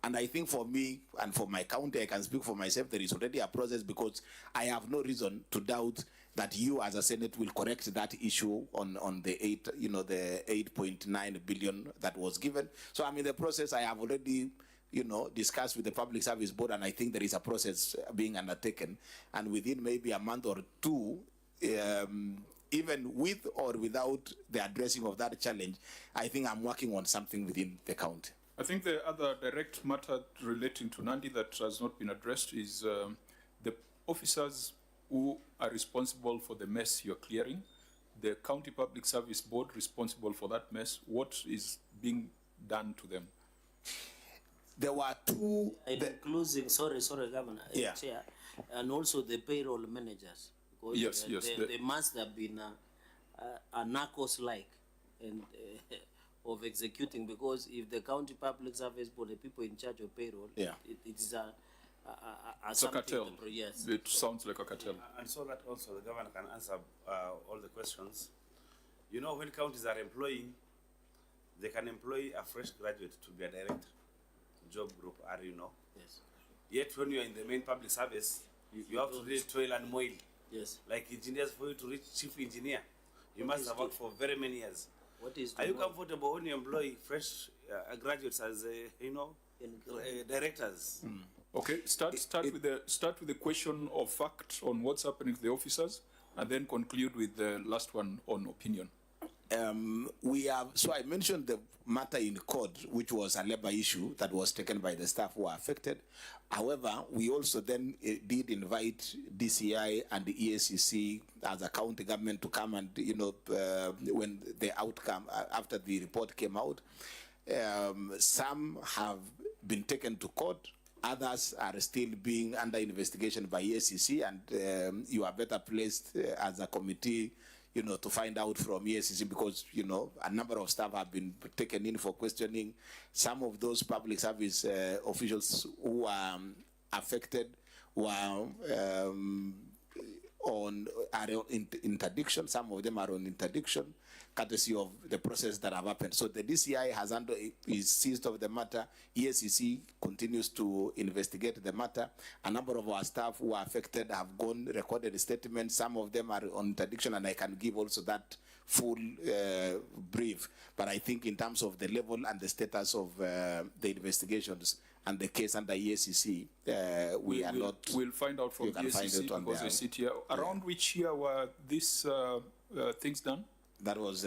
And I think for me and for my county, I can speak for myself, there is already a process, because I have no reason to doubt that you as a Senate will correct that issue on the 8.9 billion that was given. So the process I have already discussed with the Public Service Board, and I think there is a process being undertaken. And within maybe a month or two, even with or without the addressing of that challenge, I think I'm working on something within the county. I think the other direct matter relating to Nandi that has not been addressed is the officers who are responsible for the mess you're clearing, the County Public Service Board responsible for that mess. What is being done to them? There were two... Including, sorry, Governor, Chair, and also the payroll managers, Because, Yes, yes, there must have been a narcos-like and of executing, because if the county public service board, the people in charge of payroll, Yeah. it is It's a cartel. Yes. It sounds like a cartel. And so that also the governor can answer all the questions. You know, when counties are employing, they can employ a fresh graduate to be a director, job group, you know. Yes. Yet when you are in the main public service, you have to really toil and moil. Yes. Like engineers, for you to reach chief engineer, you must have worked for very many years. What is Are you the more- comfortable when you employ fresh graduates as directors? Okay, start with the question of fact on what's happening to the officers, and then conclude with the last one on opinion. So I mentioned the matter in court, which was a labor issue that was taken by the staff who were affected. However, we also then did invite DCI and the ESCC as a county government to come and, when the outcome, after the report came out, some have been taken to court. Others are still being under investigation by ESCC, and you are better placed as a committee, to find out from ESCC, because, a number of staff have been taken in for questioning. Some of those public service officials who are affected were on interdiction. Some of them are on interdiction, courtesy of the process that have happened. So the DCI is seized of the matter. ESCC continues to investigate the matter. A number of our staff who are affected have recorded statements. Some of them are on interdiction, and I can give also that full brief. But I think in terms of the level and the status of the investigations and the case under ESCC, We'll find out from ESCC because they sit here. Around which year were these things done? That was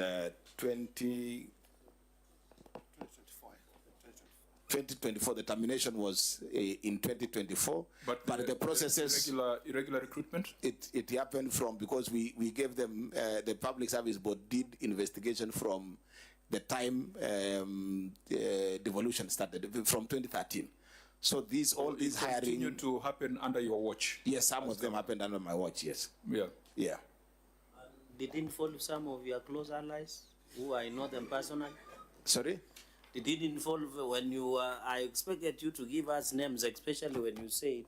2024. The termination was in 2024. But the processes, irregular recruitment. It happened because we gave them the public service board did investigation from the time devolution started from 2013. So all these hiring continued to happen under your watch. Yes, some of them happened under my watch. Yes. Yeah. Did it involve some of your close allies who I know them personally? Sorry? Did it involve when you I expected you to give us names, especially when you said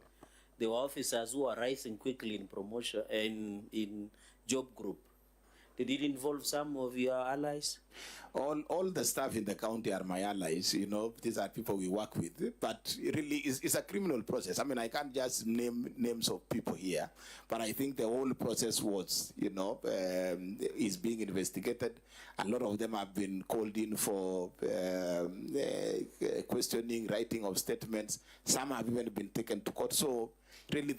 there were officers who are rising quickly in promotion in job group. Did it involve some of your allies? All the staff in the county are my allies. These are people we work with. But really, it's a criminal process. I mean, I can't just name names of people here. But I think the whole process was, is being investigated. A lot of them have been called in for questioning, writing of statements. Some have even been taken to court. So really,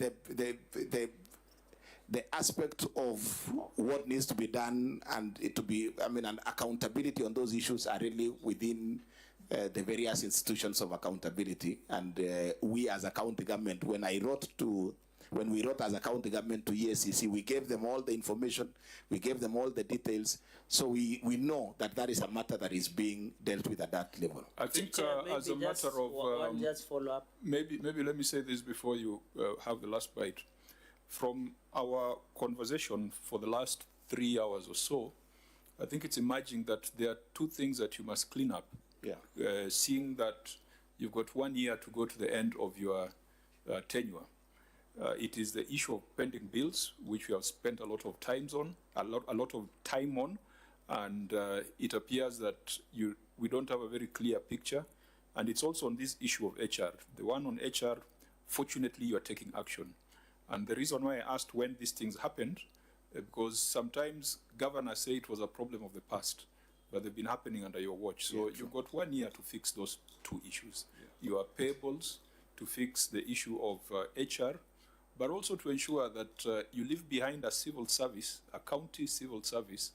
the aspect of what needs to be done and and accountability on those issues are really within the various institutions of accountability. And we as a county government, when we wrote as a county government to ESCC, we gave them all the information, we gave them all the details, so we know that is a matter that is being dealt with at that level. I think as a matter of one just follow up. Maybe let me say this before you have the last bite. From our conversation for the last 3 hours or so, I think it's emerging that there are two things that you must clean up. Yeah. Seeing that you've got 1 year to go to the end of your tenure. It is the issue of pending bills, which we have spent a lot of time on, and it appears that we don't have a very clear picture. And it's also on this issue of HR. The one on HR, fortunately, you are taking action. And the reason why I asked when these things happened, because sometimes governors say it was a problem of the past, but they've been happening under your watch. So you've got 1 year to fix those two issues. Your payables, to fix the issue of HR, but also to ensure that you leave behind a civil service, a county civil service,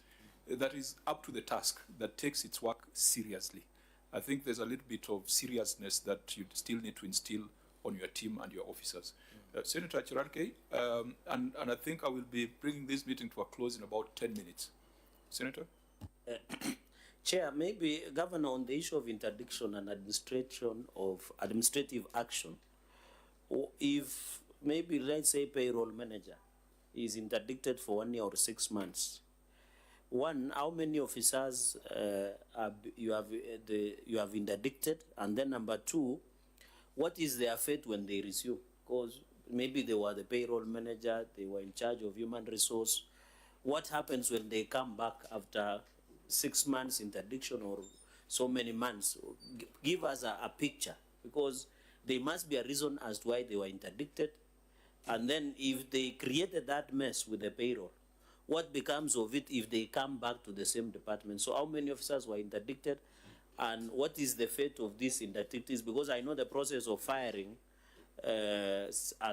that is up to the task, that takes its work seriously. I think there's a little bit of seriousness that you still need to instill on your team and your officers. Senator Chirarke, and I think I will be bringing this meeting to a close in about 10 minutes. Senator? Chair, maybe Governor, on the issue of interdiction and administrative action, or if maybe let's say payroll manager, is interdicted for 1 year or 6 months, one, how many officers you have interdicted, and then number two, what is their fate when they resume? Because maybe they were the payroll manager, they were in charge of human resource. What happens when they come back after 6 months interdiction or so many months? Give us a picture, because there must be a reason as to why they were interdicted. And then if they created that mess with the payroll, what becomes of it if they come back to the same department? So how many officers were interdicted, and what is the fate of these interdictees? Because I know the process of firing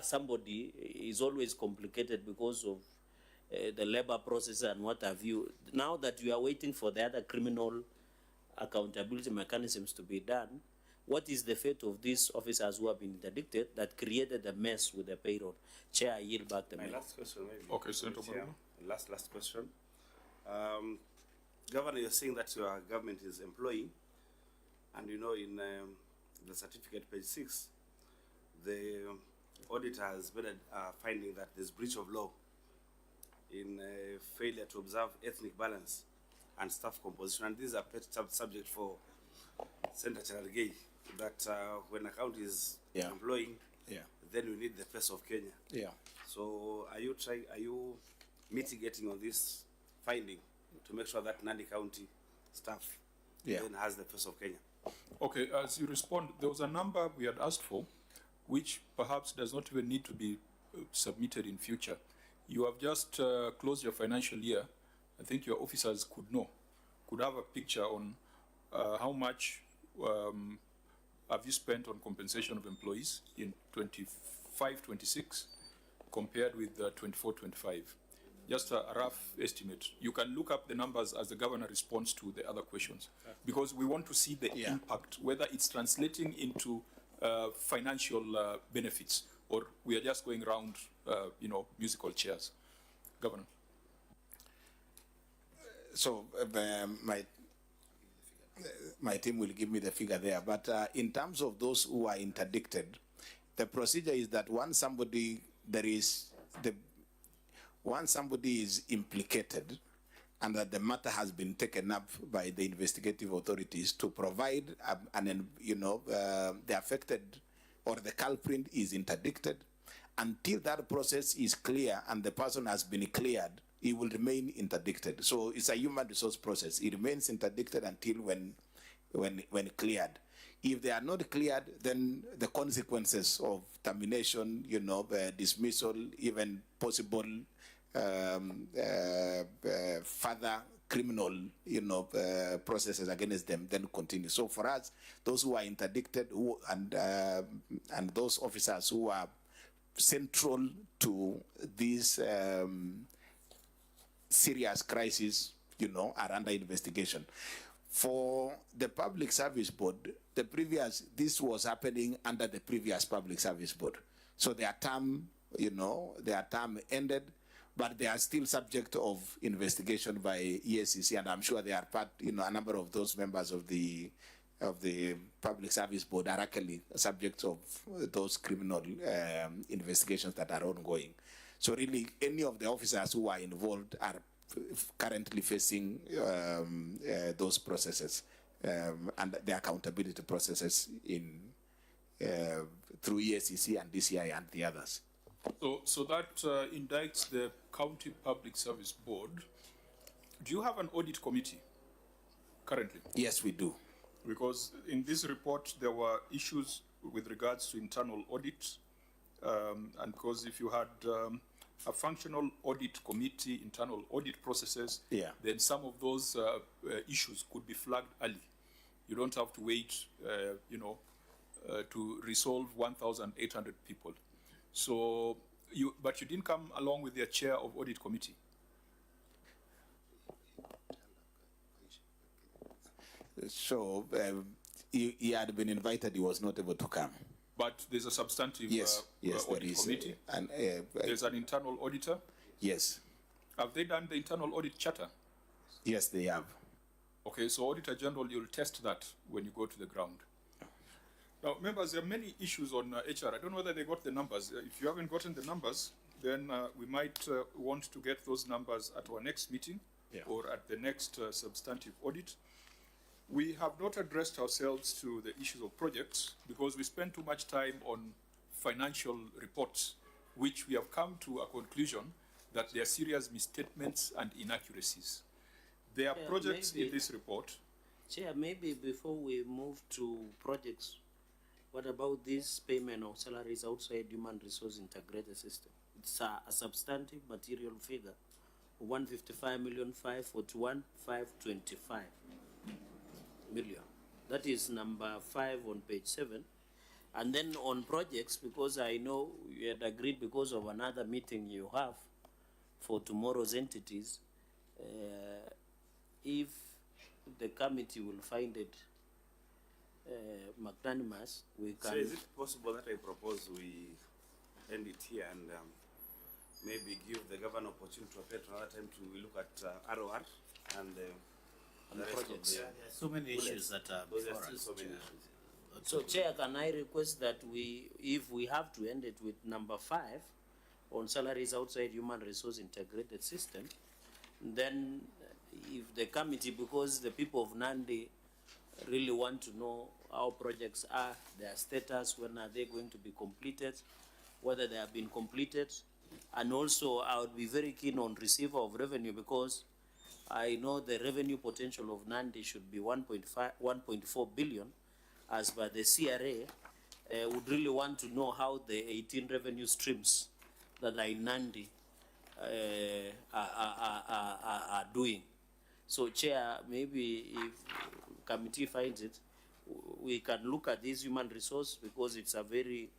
somebody is always complicated because of the labor process and what have you. Now that you are waiting for the other criminal accountability mechanisms to be done, what is the fate of these officers who have been interdicted that created a mess with the payroll? Chair, I yield back the My mic. last question, maybe. Okay, Senator Chair, Baruga. last question. Governor, you're saying that your government is employing, and you know, in the certificate, page 6, the auditor has made a finding that there's breach of law in failure to observe ethnic balance and staff composition. And these are pet subject for Senator Cherargei, that when a county is employing, then we need the face of Kenya. So are you mitigating on this finding to make sure that Nandi County staff then has the face of Kenya? Okay, as you respond, there was a number we had asked for, which perhaps does not even need to be submitted in future. You have just closed your financial year. I think your officers could have a picture on how much have you spent on compensation of employees in 25-26 compared with 24-25. Just a rough estimate. You can look up the numbers as the governor responds to the other questions, because we want to see the impact, whether it's translating into financial benefits, or we are just going around, musical chairs. Governor. So my team will give me the figure there, but in terms of those who are interdicted, the procedure is that once somebody is implicated and that the matter has been taken up by the investigative authorities, to provide the affected or the culprit is interdicted, until that process is clear and the person has been cleared, he will remain interdicted. So it's a human resource process. It remains interdicted until when cleared. If they are not cleared, then the consequences of termination, dismissal, even possible further criminal, processes against them then continue. So for us, those who are interdicted and those officers who are central to this serious crisis, are under investigation. For the Public Service Board, this was happening under the previous Public Service Board. So their term ended, but they are still subject of investigation by EACC, and I'm sure they are a number of those members of the Public Service Board are actually subject of those criminal investigations that are ongoing. So really, any of the officers who are involved are currently facing those processes and the accountability processes through EACC and DCI and the others. So that indicts the County Public Service Board. Do you have an audit committee currently? Yes, we do. Because in this report, there were issues with regards to internal audit. And because if you had a functional audit committee, internal audit processes, then some of those issues could be flagged early. You don't have to wait, to resolve 1,800 people. So, but you didn't come along with your chair of audit committee. So he had been invited, he was not able to come. But there's a substantive audit committee. There's an internal auditor. Yes. Have they done the internal audit charter? Yes, they have. Okay, so Auditor General, you'll test that when you go to the ground. Now, members, there are many issues on HR. I don't know whether they got the numbers. If you haven't gotten the numbers, then we might want to get those numbers at our next meeting or at the next substantive audit. We have not addressed ourselves to the issues of projects because we spend too much time on financial reports, which we have come to a conclusion that there are serious misstatements and inaccuracies. There are projects in this report. Chair, maybe before we move to projects, what about this payment of salaries outside human resource integrated system? It's a substantive material figure, 155,541,525 million. That is number 5 on page 7. And then on projects, because I know you had agreed because of another meeting you have for tomorrow's entities, if the committee will find it magnanimous, we can... So is it possible that I propose we end it here and maybe give the governor opportunity to appear another time to look at ROR and the rest projects. of the... There are so many issues that are Because there before are still us. so many Chair. issues. So, Chair, can I request that we, if we have to end it with number 5 on salaries outside human resource integrated system, then if the committee, because the people of Nandi really want to know how projects are, their status, when are they going to be completed, whether they have been completed, and also I would be very keen on receiver of revenue because I know the revenue potential of Nandi should be 1.4 billion. As per the CRA, would really want to know how the 18 revenue streams that are in Nandi are doing. So, Chair, maybe if committee finds it, we can look at this human resource because it's a very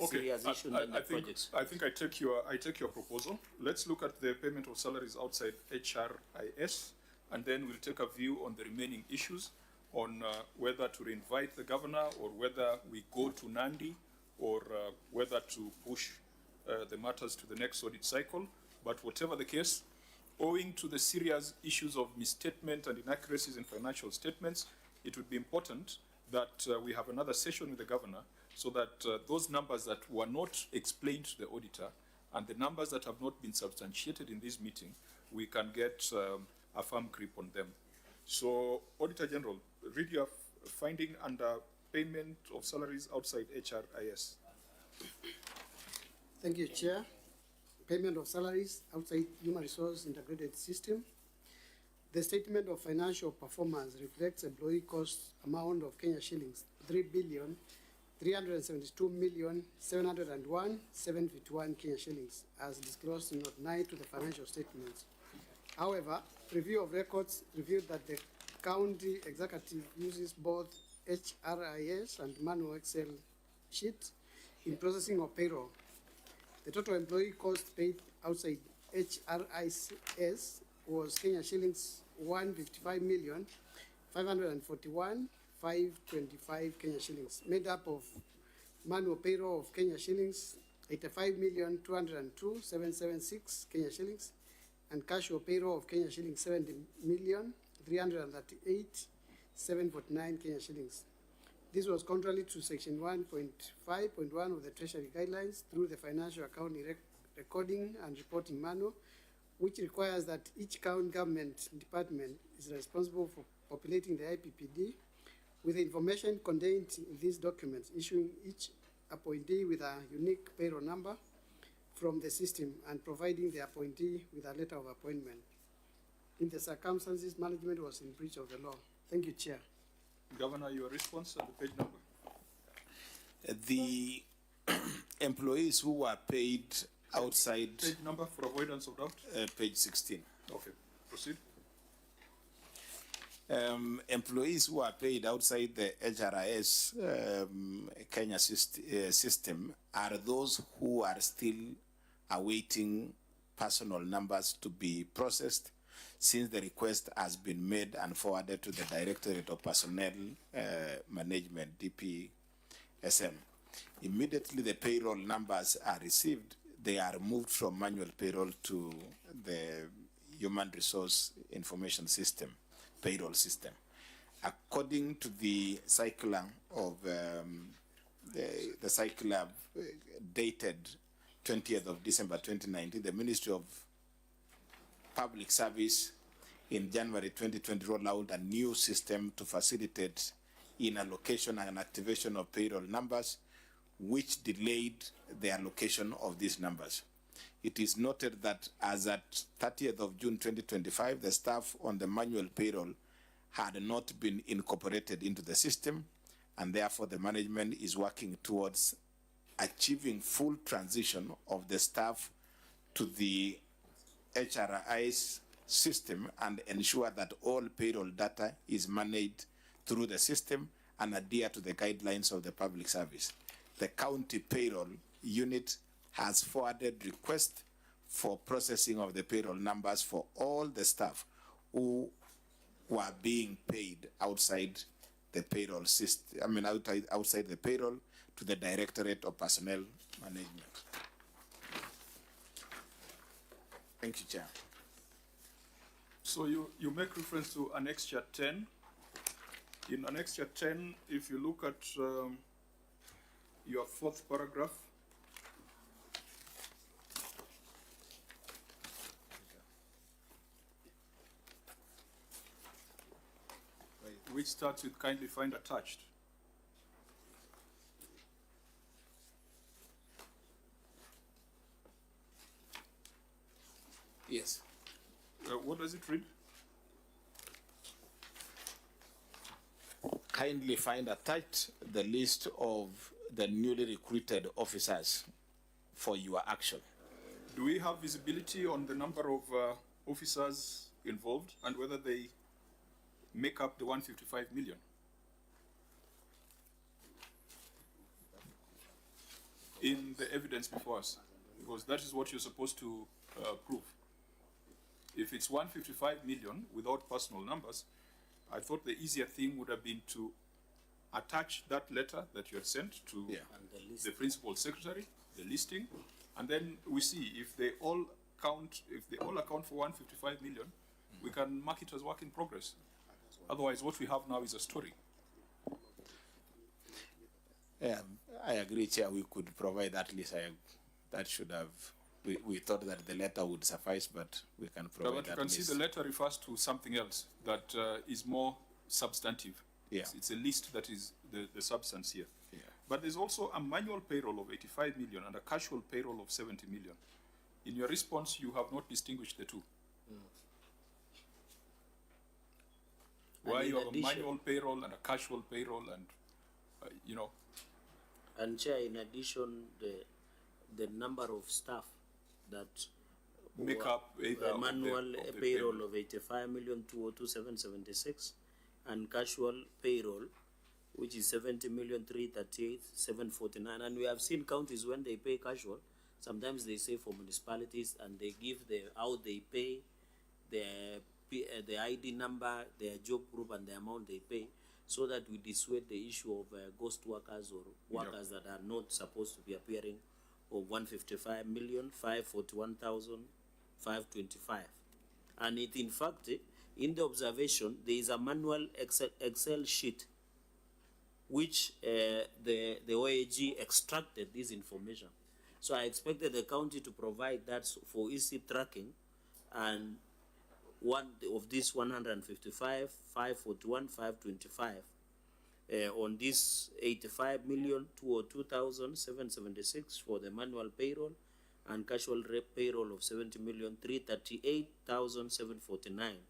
serious issue in the projects. I think I take your proposal. Let's look at the payment of salaries outside HRIS, and then we'll take a view on the remaining issues on whether to reinvite the governor or whether we go to Nandi or whether to push the matters to the next audit cycle. But whatever the case, owing to the serious issues of misstatement and inaccuracies in financial statements, it would be important that we have another session with the governor so that those numbers that were not explained to the auditor and the numbers that have not been substantiated in this meeting, we can get a firm grip on them. So, Auditor General, read your finding under payment of salaries outside HRIS. Thank you, Chair. Payment of salaries outside human resource integrated system. The statement of financial performance reflects employee cost amount of Kenya shillings 3,372,701,751 Kenya shillings as disclosed in note 9 to the financial statements. However, review of records revealed that the county executive uses both HRIS and manual Excel sheet in processing of payroll. The total employee cost paid outside HRIS was Kenya shillings 155,541,525 Kenya shillings, made up of manual payroll of Kenya shillings 85,202,776 Kenya shillings, and casual payroll of Kenya shillings 70,338,749 Kenya shillings. This was contrary to section 1.5.1 of the Treasury Guidelines through the Financial Accounting Recording and Reporting Manual, which requires that each county government department is responsible for populating the IPPD with the information contained in these documents, issuing each appointee with a unique payroll number from the system and providing the appointee with a letter of appointment. In the circumstances, management was in breach of the law. Thank you, Chair. Governor, your response and the page number. The employees who were paid outside... Page number for avoidance of doubt? Page 16. Okay, proceed. Employees who are paid outside the HRIS Kenya system are those who are still awaiting personal numbers to be processed since the request has been made and forwarded to the Directorate of Personnel Management, DPSM. Immediately the payroll numbers are received, they are moved from manual payroll to the Human Resource Information System, payroll system. According to the circular of the circular dated 20th of December 2019, the Ministry of Public Service in January 2020 rolled out a new system to facilitate in allocation and activation of payroll numbers, which delayed the allocation of these numbers. It is noted that as at 30th of June 2025, the staff on the manual payroll had not been incorporated into the system, and therefore the management is working towards achieving full transition of the staff to the HRIS system and ensure that all payroll data is managed through the system and adhere to the guidelines of the public service. The county payroll unit has forwarded requests for processing of the payroll numbers for all the staff who were being paid outside the payroll system, outside the payroll, to the Directorate of Personnel Management. Thank you, Chair. So you make reference to Annexure 10. In Annexure 10, if you look at your fourth paragraph, which starts with kindly find attached. Yes. What does it read? Kindly find attached the list of the newly recruited officers for your action. Do we have visibility on the number of officers involved and whether they make up the 155 million? In the evidence before us, because that is what you're supposed to prove. If it's 155 million without personal numbers, I thought the easier thing would have been to attach that letter that you had sent to the principal secretary, the listing, and then we see if they all count, for 155 million, we can mark it as work in progress. Otherwise, what we have now is a story. I agree, Chair. We could provide that list. That should have. We thought that the letter would suffice, but we can provide But that you can list. see the letter refers to something else that is more substantive. Yeah. It's a list that is the substance here. Yeah. But there's also a manual payroll of 85 million and a casual payroll of 70 million. In your response, you have not distinguished the two. Why you have a manual payroll and a casual payroll and, you know. And Chair, in addition, the number of staff that make up either manual of the payroll of 85,202,776 and casual payroll, which is 70,338,749. And we have seen counties when they pay casual, sometimes they say for municipalities and they give how they pay, the ID number, their job group and the amount they pay, so that we dissuade the issue of ghost workers or workers that are not supposed to be appearing, of 155,541,525. And it, in fact, in the observation, there is a manual Excel sheet which the OAG extracted this information. So I expected the county to provide that for easy tracking, and one of this 155, 541, 525 on this 85,202,776 for the manual payroll and casual payroll of 70,338,749,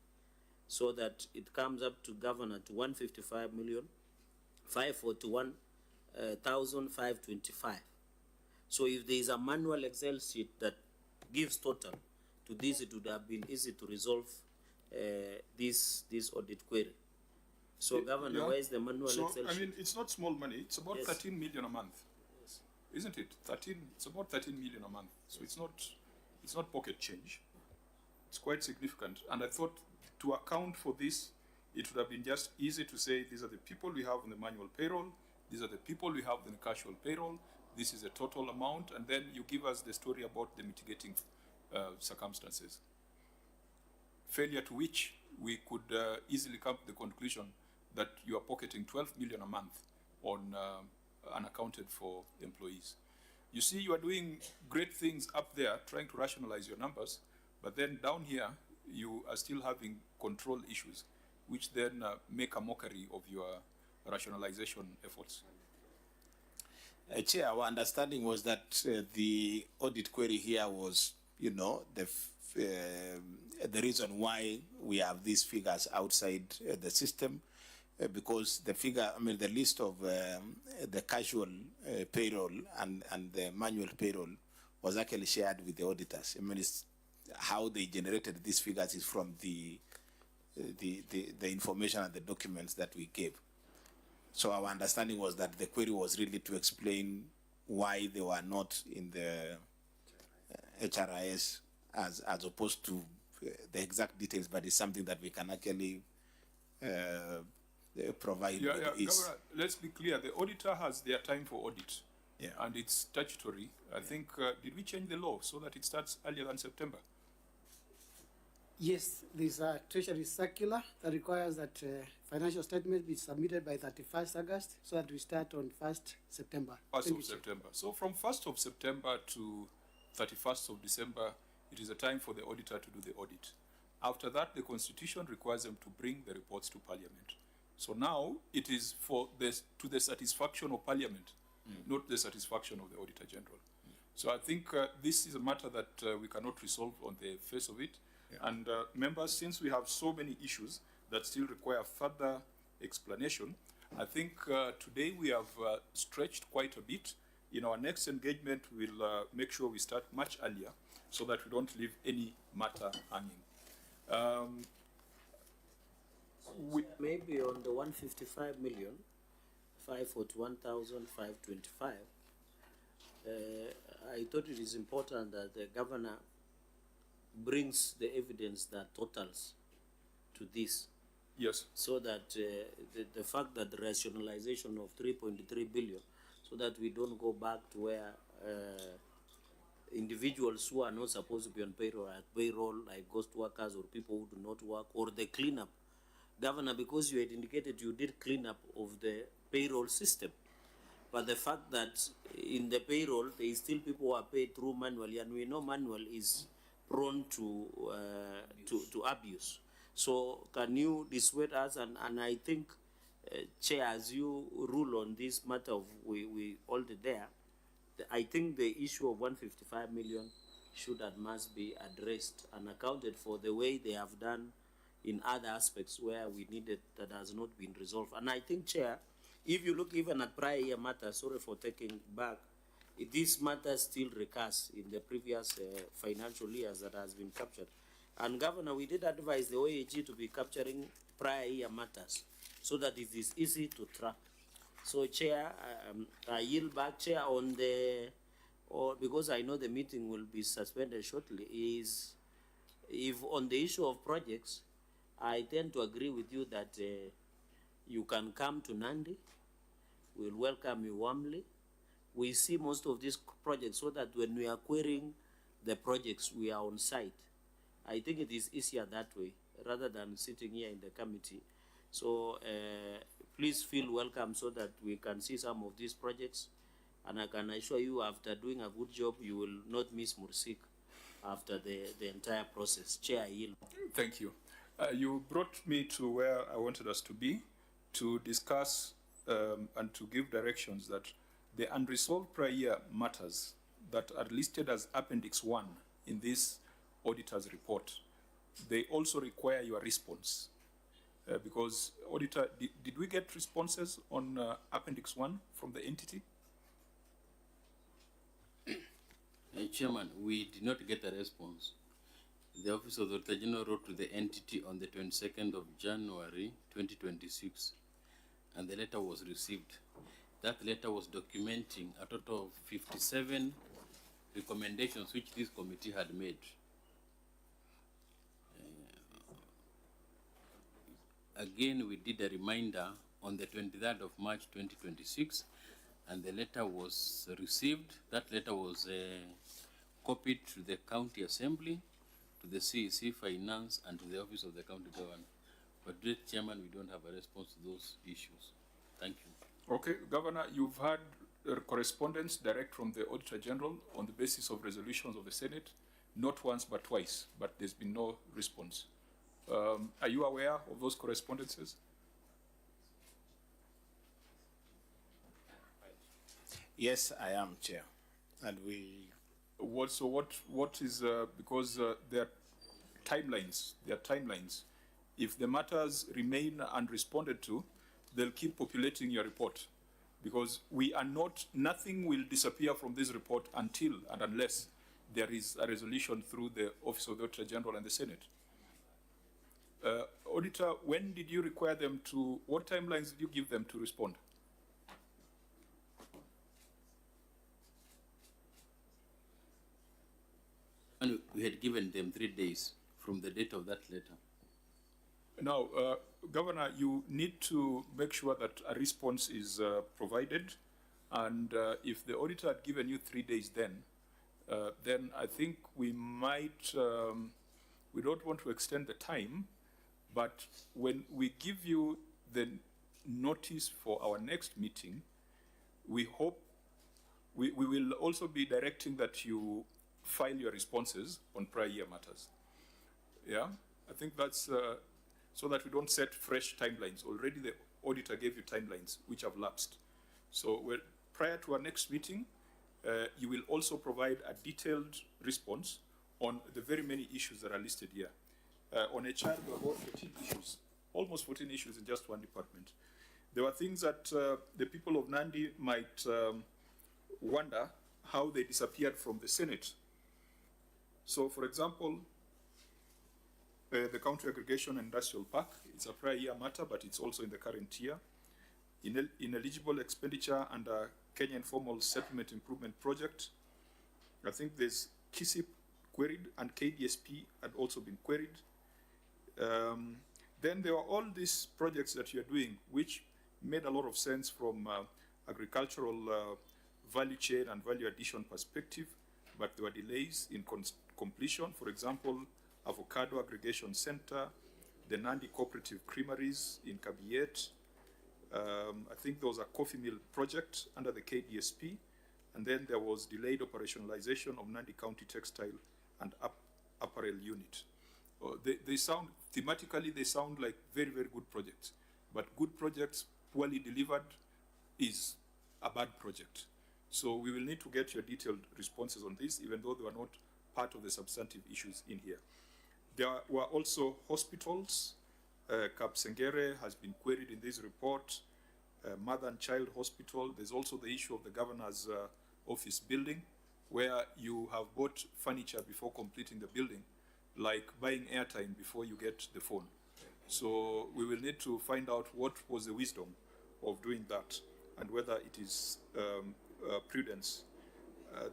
so that it comes up to governor to 155,541,525. So if there is a manual Excel sheet that gives total to this, it would have been easy to resolve this audit query. So, Governor, where is the manual Excel sheet? I mean, it's not small money. It's about 13 million a month, isn't it? It's about 13 million a month. So it's not pocket change. It's quite significant. And I thought to account for this, it would have been just easy to say these are the people we have on the manual payroll. These are the people we have in the casual payroll. This is the total amount, and then you give us the story about the mitigating circumstances. Failure to which we could easily come to the conclusion that you are pocketing 12 million a month on unaccounted for employees. You see, you are doing great things up there, trying to rationalize your numbers, but then down here, you are still having control issues, which then make a mockery of your rationalization efforts. Chair, our understanding was that the audit query here was, you know, the reason why we have these figures outside the system, because the figure, I mean, the list of the casual payroll and the manual payroll was actually shared with the auditors. I mean, it's how they generated these figures is from the information and the documents that we gave. So our understanding was that the query was really to explain why they were not in the HRIS as opposed to the exact details, but it's something that we can actually provide. Governor, let's be clear, the auditor has their time for audit, and it's statutory. I think, did we change the law so that it starts earlier than September? Yes, there's a Treasury circular that requires that financial statement be submitted by 31st August so that we start on 1st September. 1st of September. So from 1st of September to 31st of December, it is a time for the auditor to do the audit. After that, the Constitution requires them to bring the reports to Parliament. So now it is for this, to the satisfaction of Parliament, not the satisfaction of the Auditor General. So I think this is a matter that we cannot resolve on the face of it. And members, since we have so many issues that still require further explanation, I think today we have stretched quite a bit. In our next engagement, we'll make sure we start much earlier so that we don't leave any matter hanging. Maybe on the 155 million, 541,525, I thought it is important that the governor brings the evidence that totals to this. Yes. So that the fact that the rationalization of 3.3 billion, so that we don't go back to where individuals who are not supposed to be on payroll, like ghost workers or people who do not work, or the cleanup. Governor, because you had indicated you did cleanup of the payroll system, but the fact that in the payroll there is still people who are paid through manually, and we know manual is prone to abuse. So can you dissuade us? And I think, Chair, as you rule on this matter of we hold it there, I think the issue of 155 million should and must be addressed and accounted for the way they have done in other aspects where we needed that has not been resolved. And I think, Chair, if you look even at prior year matters, sorry for taking back, this matter still recurs in the previous financial years that has been captured. And Governor, we did advise the OAG to be capturing prior year matters so that it is easy to track. So, Chair, I yield back, Chair, on the, because I know the meeting will be suspended shortly, is if on the issue of projects, I tend to agree with you that you can come to Nandi. We'll welcome you warmly. We see most of these projects so that when we are querying the projects, we are on site. I think it is easier that way rather than sitting here in the committee. So please feel welcome so that we can see some of these projects. And I can assure you, after doing a good job, you will not miss Mursik after the entire process. Chair, I yield. Thank you. You brought me to where I wanted us to be, to discuss and to give directions that the unresolved prior year matters that are listed as Appendix 1 in this auditor's report, they also require your response. Because, Auditor, did we get responses on Appendix 1 from the entity? Chairman, we did not get a response. The Office of the Auditor General wrote to the entity on the 22nd of January 2026, and the letter was received. That letter was documenting a total of 57 recommendations which this committee had made. Again, we did a reminder on the 23rd of March 2026, and the letter was received. That letter was copied to the County Assembly, to the CEC Finance, and to the Office of the County Governor. But, Chairman, we don't have a response to those issues. Thank you. Okay, Governor, you've heard correspondence direct from the Auditor General on the basis of resolutions of the Senate, not once but twice, but there's been no response. Are you aware of those correspondences? Yes, I am, Chair. And we... What is, because there are timelines, If the matters remain unresponded to, they'll keep populating your report. Because nothing will disappear from this report until and unless there is a resolution through the Office of the Auditor General and the Senate. Auditor, when did you require them to, what timelines did you give them to respond? And we had given them 3 days from the date of that letter. Now, Governor, you need to make sure that a response is provided, and if the auditor had given you 3 days then I think we might, we don't want to extend the time, but when we give you the notice for our next meeting, we hope, we will also be directing that you file your responses on prior year matters. Yeah, I think that's so that we don't set fresh timelines. Already the auditor gave you timelines which have lapsed. So prior to our next meeting, you will also provide a detailed response on the very many issues that are listed here. On HR, there were about 14 issues, almost 14 issues in just one department. There were things that the people of Nandi might wonder how they disappeared from the Senate. So, for example, the County Aggregation Industrial Park, it's a prior year matter, but it's also in the current year. Ineligible expenditure under Kenya Informal Settlement Improvement Project. I think there's KISIP queried and KDSP had also been queried. Then there are all these projects that you're doing, which made a lot of sense from agricultural value chain and value addition perspective, but there were delays in completion. For example, Avocado Aggregation Center, the Nandi Cooperative Creameries in Kabiet. I think there was a coffee mill project under the KDSP, and then there was delayed operationalization of Nandi County Textile and Apparel Unit. They sound, thematically, they sound like very, very good projects, but good projects poorly delivered is a bad project. So we will need to get your detailed responses on this, even though they were not part of the substantive issues in here. There were also hospitals. Kapsengere has been queried in this report. Mother and Child Hospital. There's also the issue of the governor's office building, where you have bought furniture before completing the building, like buying airtime before you get the phone. So we will need to find out what was the wisdom of doing that and whether it is prudence.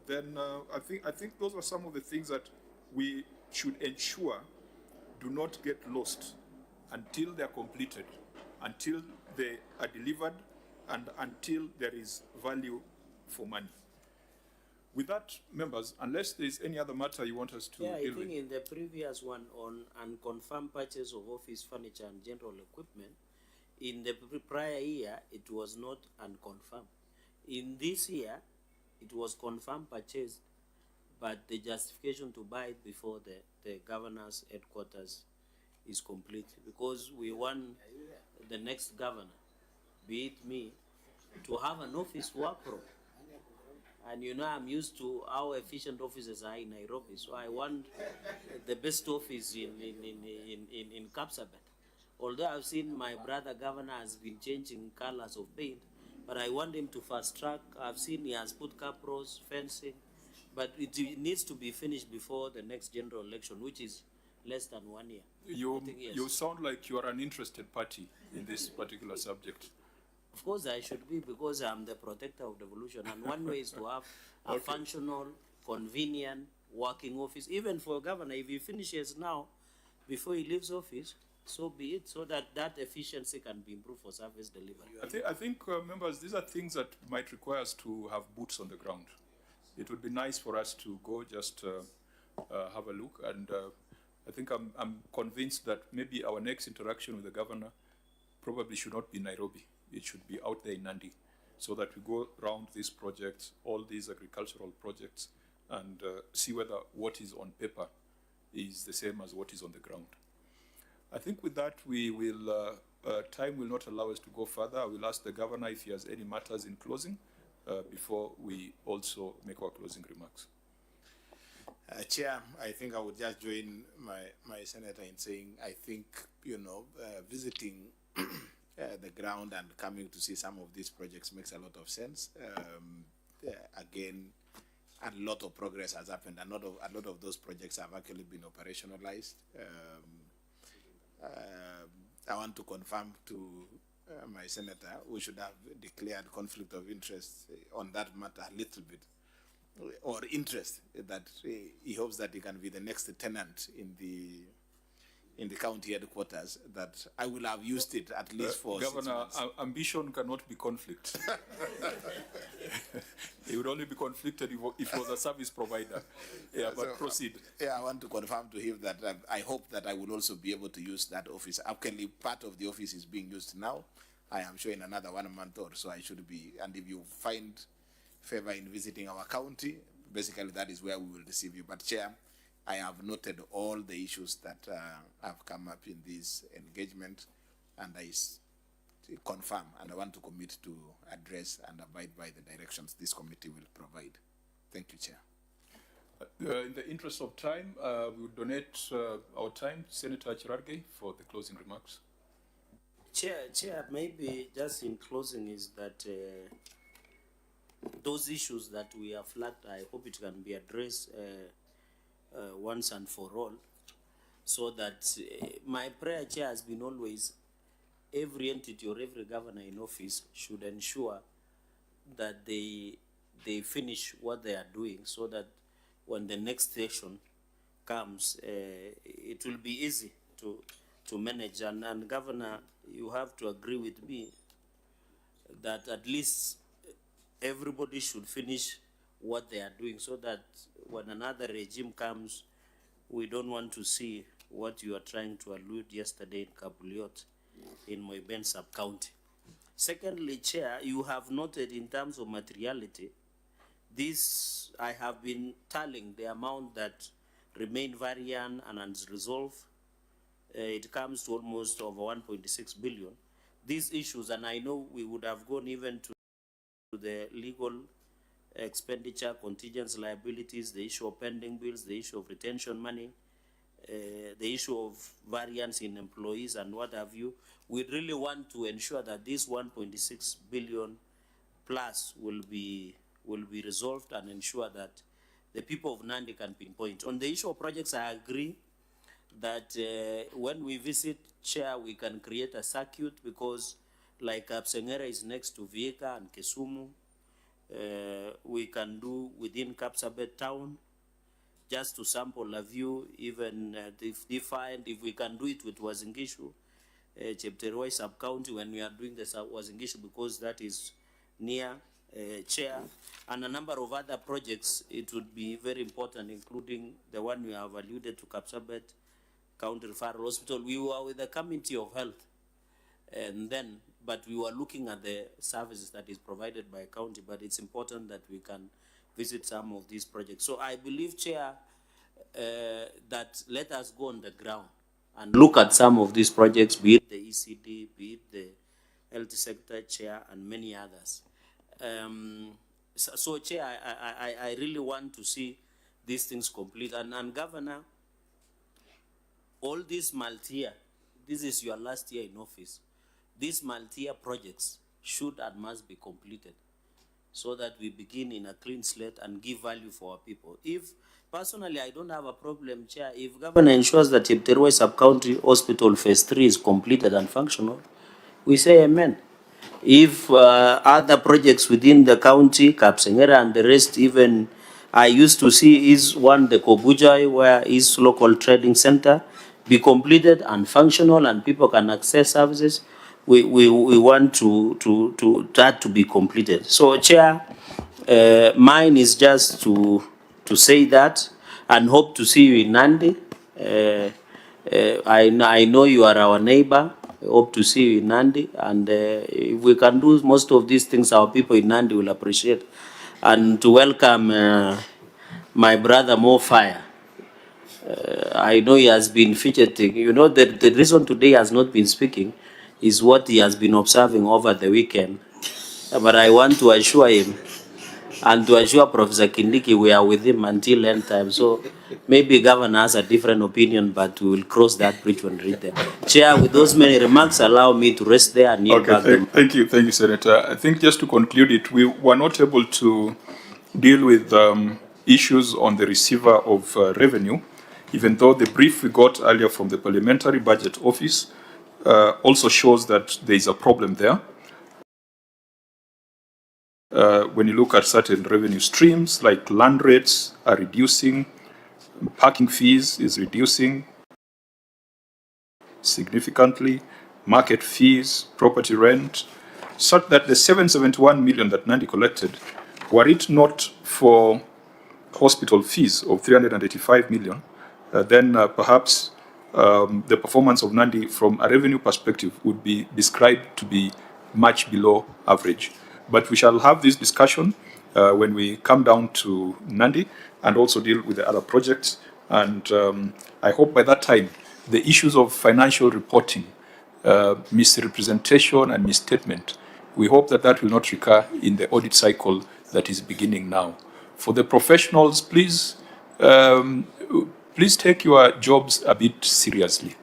Then I think those are some of the things that we should ensure do not get lost until they are completed, until they are delivered, and until there is value for money. With that, members, unless there is any other matter you want us to deal with. Yeah, I think in the previous one on unconfirmed purchase of office furniture and general equipment, in the prior year, it was not unconfirmed. In this year, it was confirmed purchased, but the justification to buy it before the governor's headquarters is complete, because we want the next governor, be it me, to have an office to work from. And you know, I'm used to how efficient offices are in Nairobi, so I want the best office in Kapsabet. Although I've seen my brother governor has been changing colors of paint, but I want him to fast track. I've seen he has put capros, fencing, but it needs to be finished before the next general election, which is less than 1 year. You sound like you are an interested party in this particular subject. Of course I should be, because I'm the protector of devolution, and one way is to have a functional, convenient, working office. Even for a governor, if he finishes now, before he leaves office, so be it, so that that efficiency can be improved for service delivery. I think members, these are things that might require us to have boots on the ground. It would be nice for us to go just have a look, and I think I'm convinced that maybe our next interaction with the governor probably should not be Nairobi. It should be out there in Nandi, so that we go around these projects, all these agricultural projects, and see whether what is on paper is the same as what is on the ground. I think with that, we will, time will not allow us to go further. I will ask the governor if he has any matters in closing before we also make our closing remarks. Chair, I think I would just join my senator in saying, I think, visiting the ground and coming to see some of these projects makes a lot of sense. Again, a lot of progress has happened. A lot of those projects have actually been operationalized. I want to confirm to my senator, we should have declared conflict of interest on that matter a little bit, or interest that he hopes that he can be the next tenant in the county headquarters, that I will have used it at least for Governor, 6 months. Ambition cannot be conflict. It would only be conflicted if it was a service provider. Yeah, but so, proceed. Yeah, I want to confirm to him that I hope that I will also be able to use that office. Actually, part of the office is being used now. I am sure in another 1 month or so I should be, and if you find favor in visiting our county, basically that is where we will receive you. But Chair, I have noted all the issues that have come up in this engagement, and I confirm and I want to commit to address and abide by the directions this committee will provide. Thank you, Chair. In the interest of time, we will donate our time to Senator Chirarge for the closing remarks. Chair, maybe just in closing is that those issues that we have flagged, I hope it can be addressed once and for all, so that my prayer, Chair, has been always every entity or every governor in office should ensure that they finish what they are doing, so that when the next session comes, it will be easy to manage. And Governor, you have to agree with me that at least everybody should finish what they are doing, so that when another regime comes, we don't want to see what you are trying to allude yesterday in Kabuliot in Moiben sub-county. Secondly, Chair, you have noted in terms of materiality, this, I have been tallying the amount that remain variant and unresolved. It comes to almost over 1.6 billion. These issues, and I know we would have gone even to the legal expenditure, contingent liabilities, the issue of pending bills, the issue of retention money, the issue of variance in employees and what have you. We really want to ensure that this 1.6 billion plus will be resolved and ensure that the people of Nandi can pinpoint. On the issue of projects, I agree that when we visit, Chair, we can create a circuit, because like Kapsengera is next to Vieka and Kisumu, we can do within Kapsabet town, just to sample a view, even defined, if we can do it with Wazingishu, Chepterwai sub-county, when we are doing the Wazingishu, because that is near, Chair, and a number of other projects, it would be very important, including the one we have alluded to, Kapsabet County Referral Hospital. We were with the Committee of Health, and then, but we were looking at the services that is provided by county, but it's important that we can visit some of these projects. So I believe, Chair, that let us go on the ground and look at some of these projects, be it the ECD, be it the health sector, Chair, and many others. So Chair, I really want to see these things complete. And Governor, all these multi-year, this is your last year in office, these multi-year projects should and must be completed, so that we begin in a clean slate and give value for our people. If, personally, I don't have a problem, Chair, if Governor ensures that Chepterwai Sub-County Hospital Phase 3 is completed and functional, we say amen. If other projects within the county, Kapsengera and the rest, even I used to see is one, the Kobujai, where is local trading center, be completed and functional and people can access services. We want that to be completed. So, Chair, mine is just to say that, and hope to see you in Nandi. I know you are our neighbor. hope to see you in Nandi, and if we can do most of these things, our people in Nandi will appreciate. And to welcome my brother Mo Fire. I know he has been fidgeting. You know, the reason today he has not been speaking is what he has been observing over the weekend. But I want to assure him and to assure Professor Kindiki we are with him until end time. So maybe governor has a different opinion, but we will cross that bridge when we reach there. Chair, with those many remarks, allow me to rest there and yield back the... Thank you, Senator. I think just to conclude it, we were not able to deal with issues on the receiver of revenue, even though the brief we got earlier from the Parliamentary Budget Office also shows that there is a problem there. When you look at certain revenue streams, like land rates are reducing, parking fees is reducing significantly, market fees, property rent, such that the 771 million that Nandi collected, were it not for hospital fees of 385 million, then perhaps the performance of Nandi from a revenue perspective would be described to be much below average. But we shall have this discussion when we come down to Nandi and also deal with the other projects. And I hope by that time, the issues of financial reporting, misrepresentation and misstatement, we hope that that will not recur in the audit cycle that is beginning now. For the professionals, please, please take your jobs a bit seriously,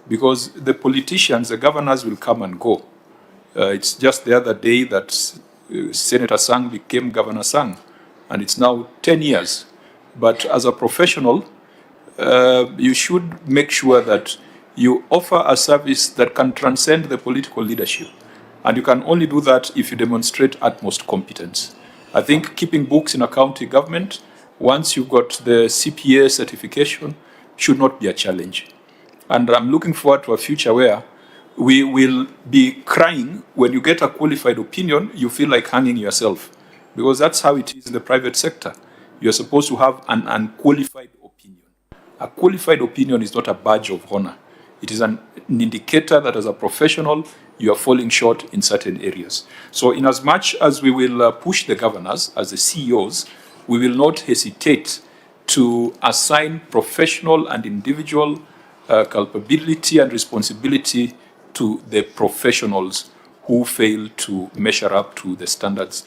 because the politicians, the governors will come and go. It's just the other day that Senator Sang became Governor Sang, and it's now 10 years. But as a professional, you should make sure that you offer a service that can transcend the political leadership. And you can only do that if you demonstrate utmost competence. I think keeping books in a county government, once you've got the CPA certification, should not be a challenge. And I'm looking forward to a future where we will be crying when you get a qualified opinion, you feel like hanging yourself. Because that's how it is in the private sector. You're supposed to have an unqualified opinion. A qualified opinion is not a badge of honor. It is an indicator that as a professional, you are falling short in certain areas. So in as much as we will push the governors as the CEOs, we will not hesitate to assign professional and individual culpability and responsibility to the professionals who fail to measure up to the standards.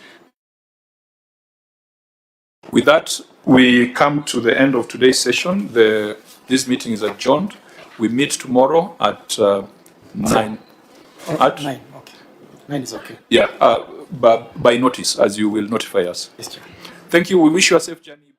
With that, we come to the end of today's session. This meeting is adjourned. We meet tomorrow at 9. At 9, okay. 9 is okay. Yeah, by notice, as you will notify us. Yes, Chair. Thank you. We wish you a safe journey.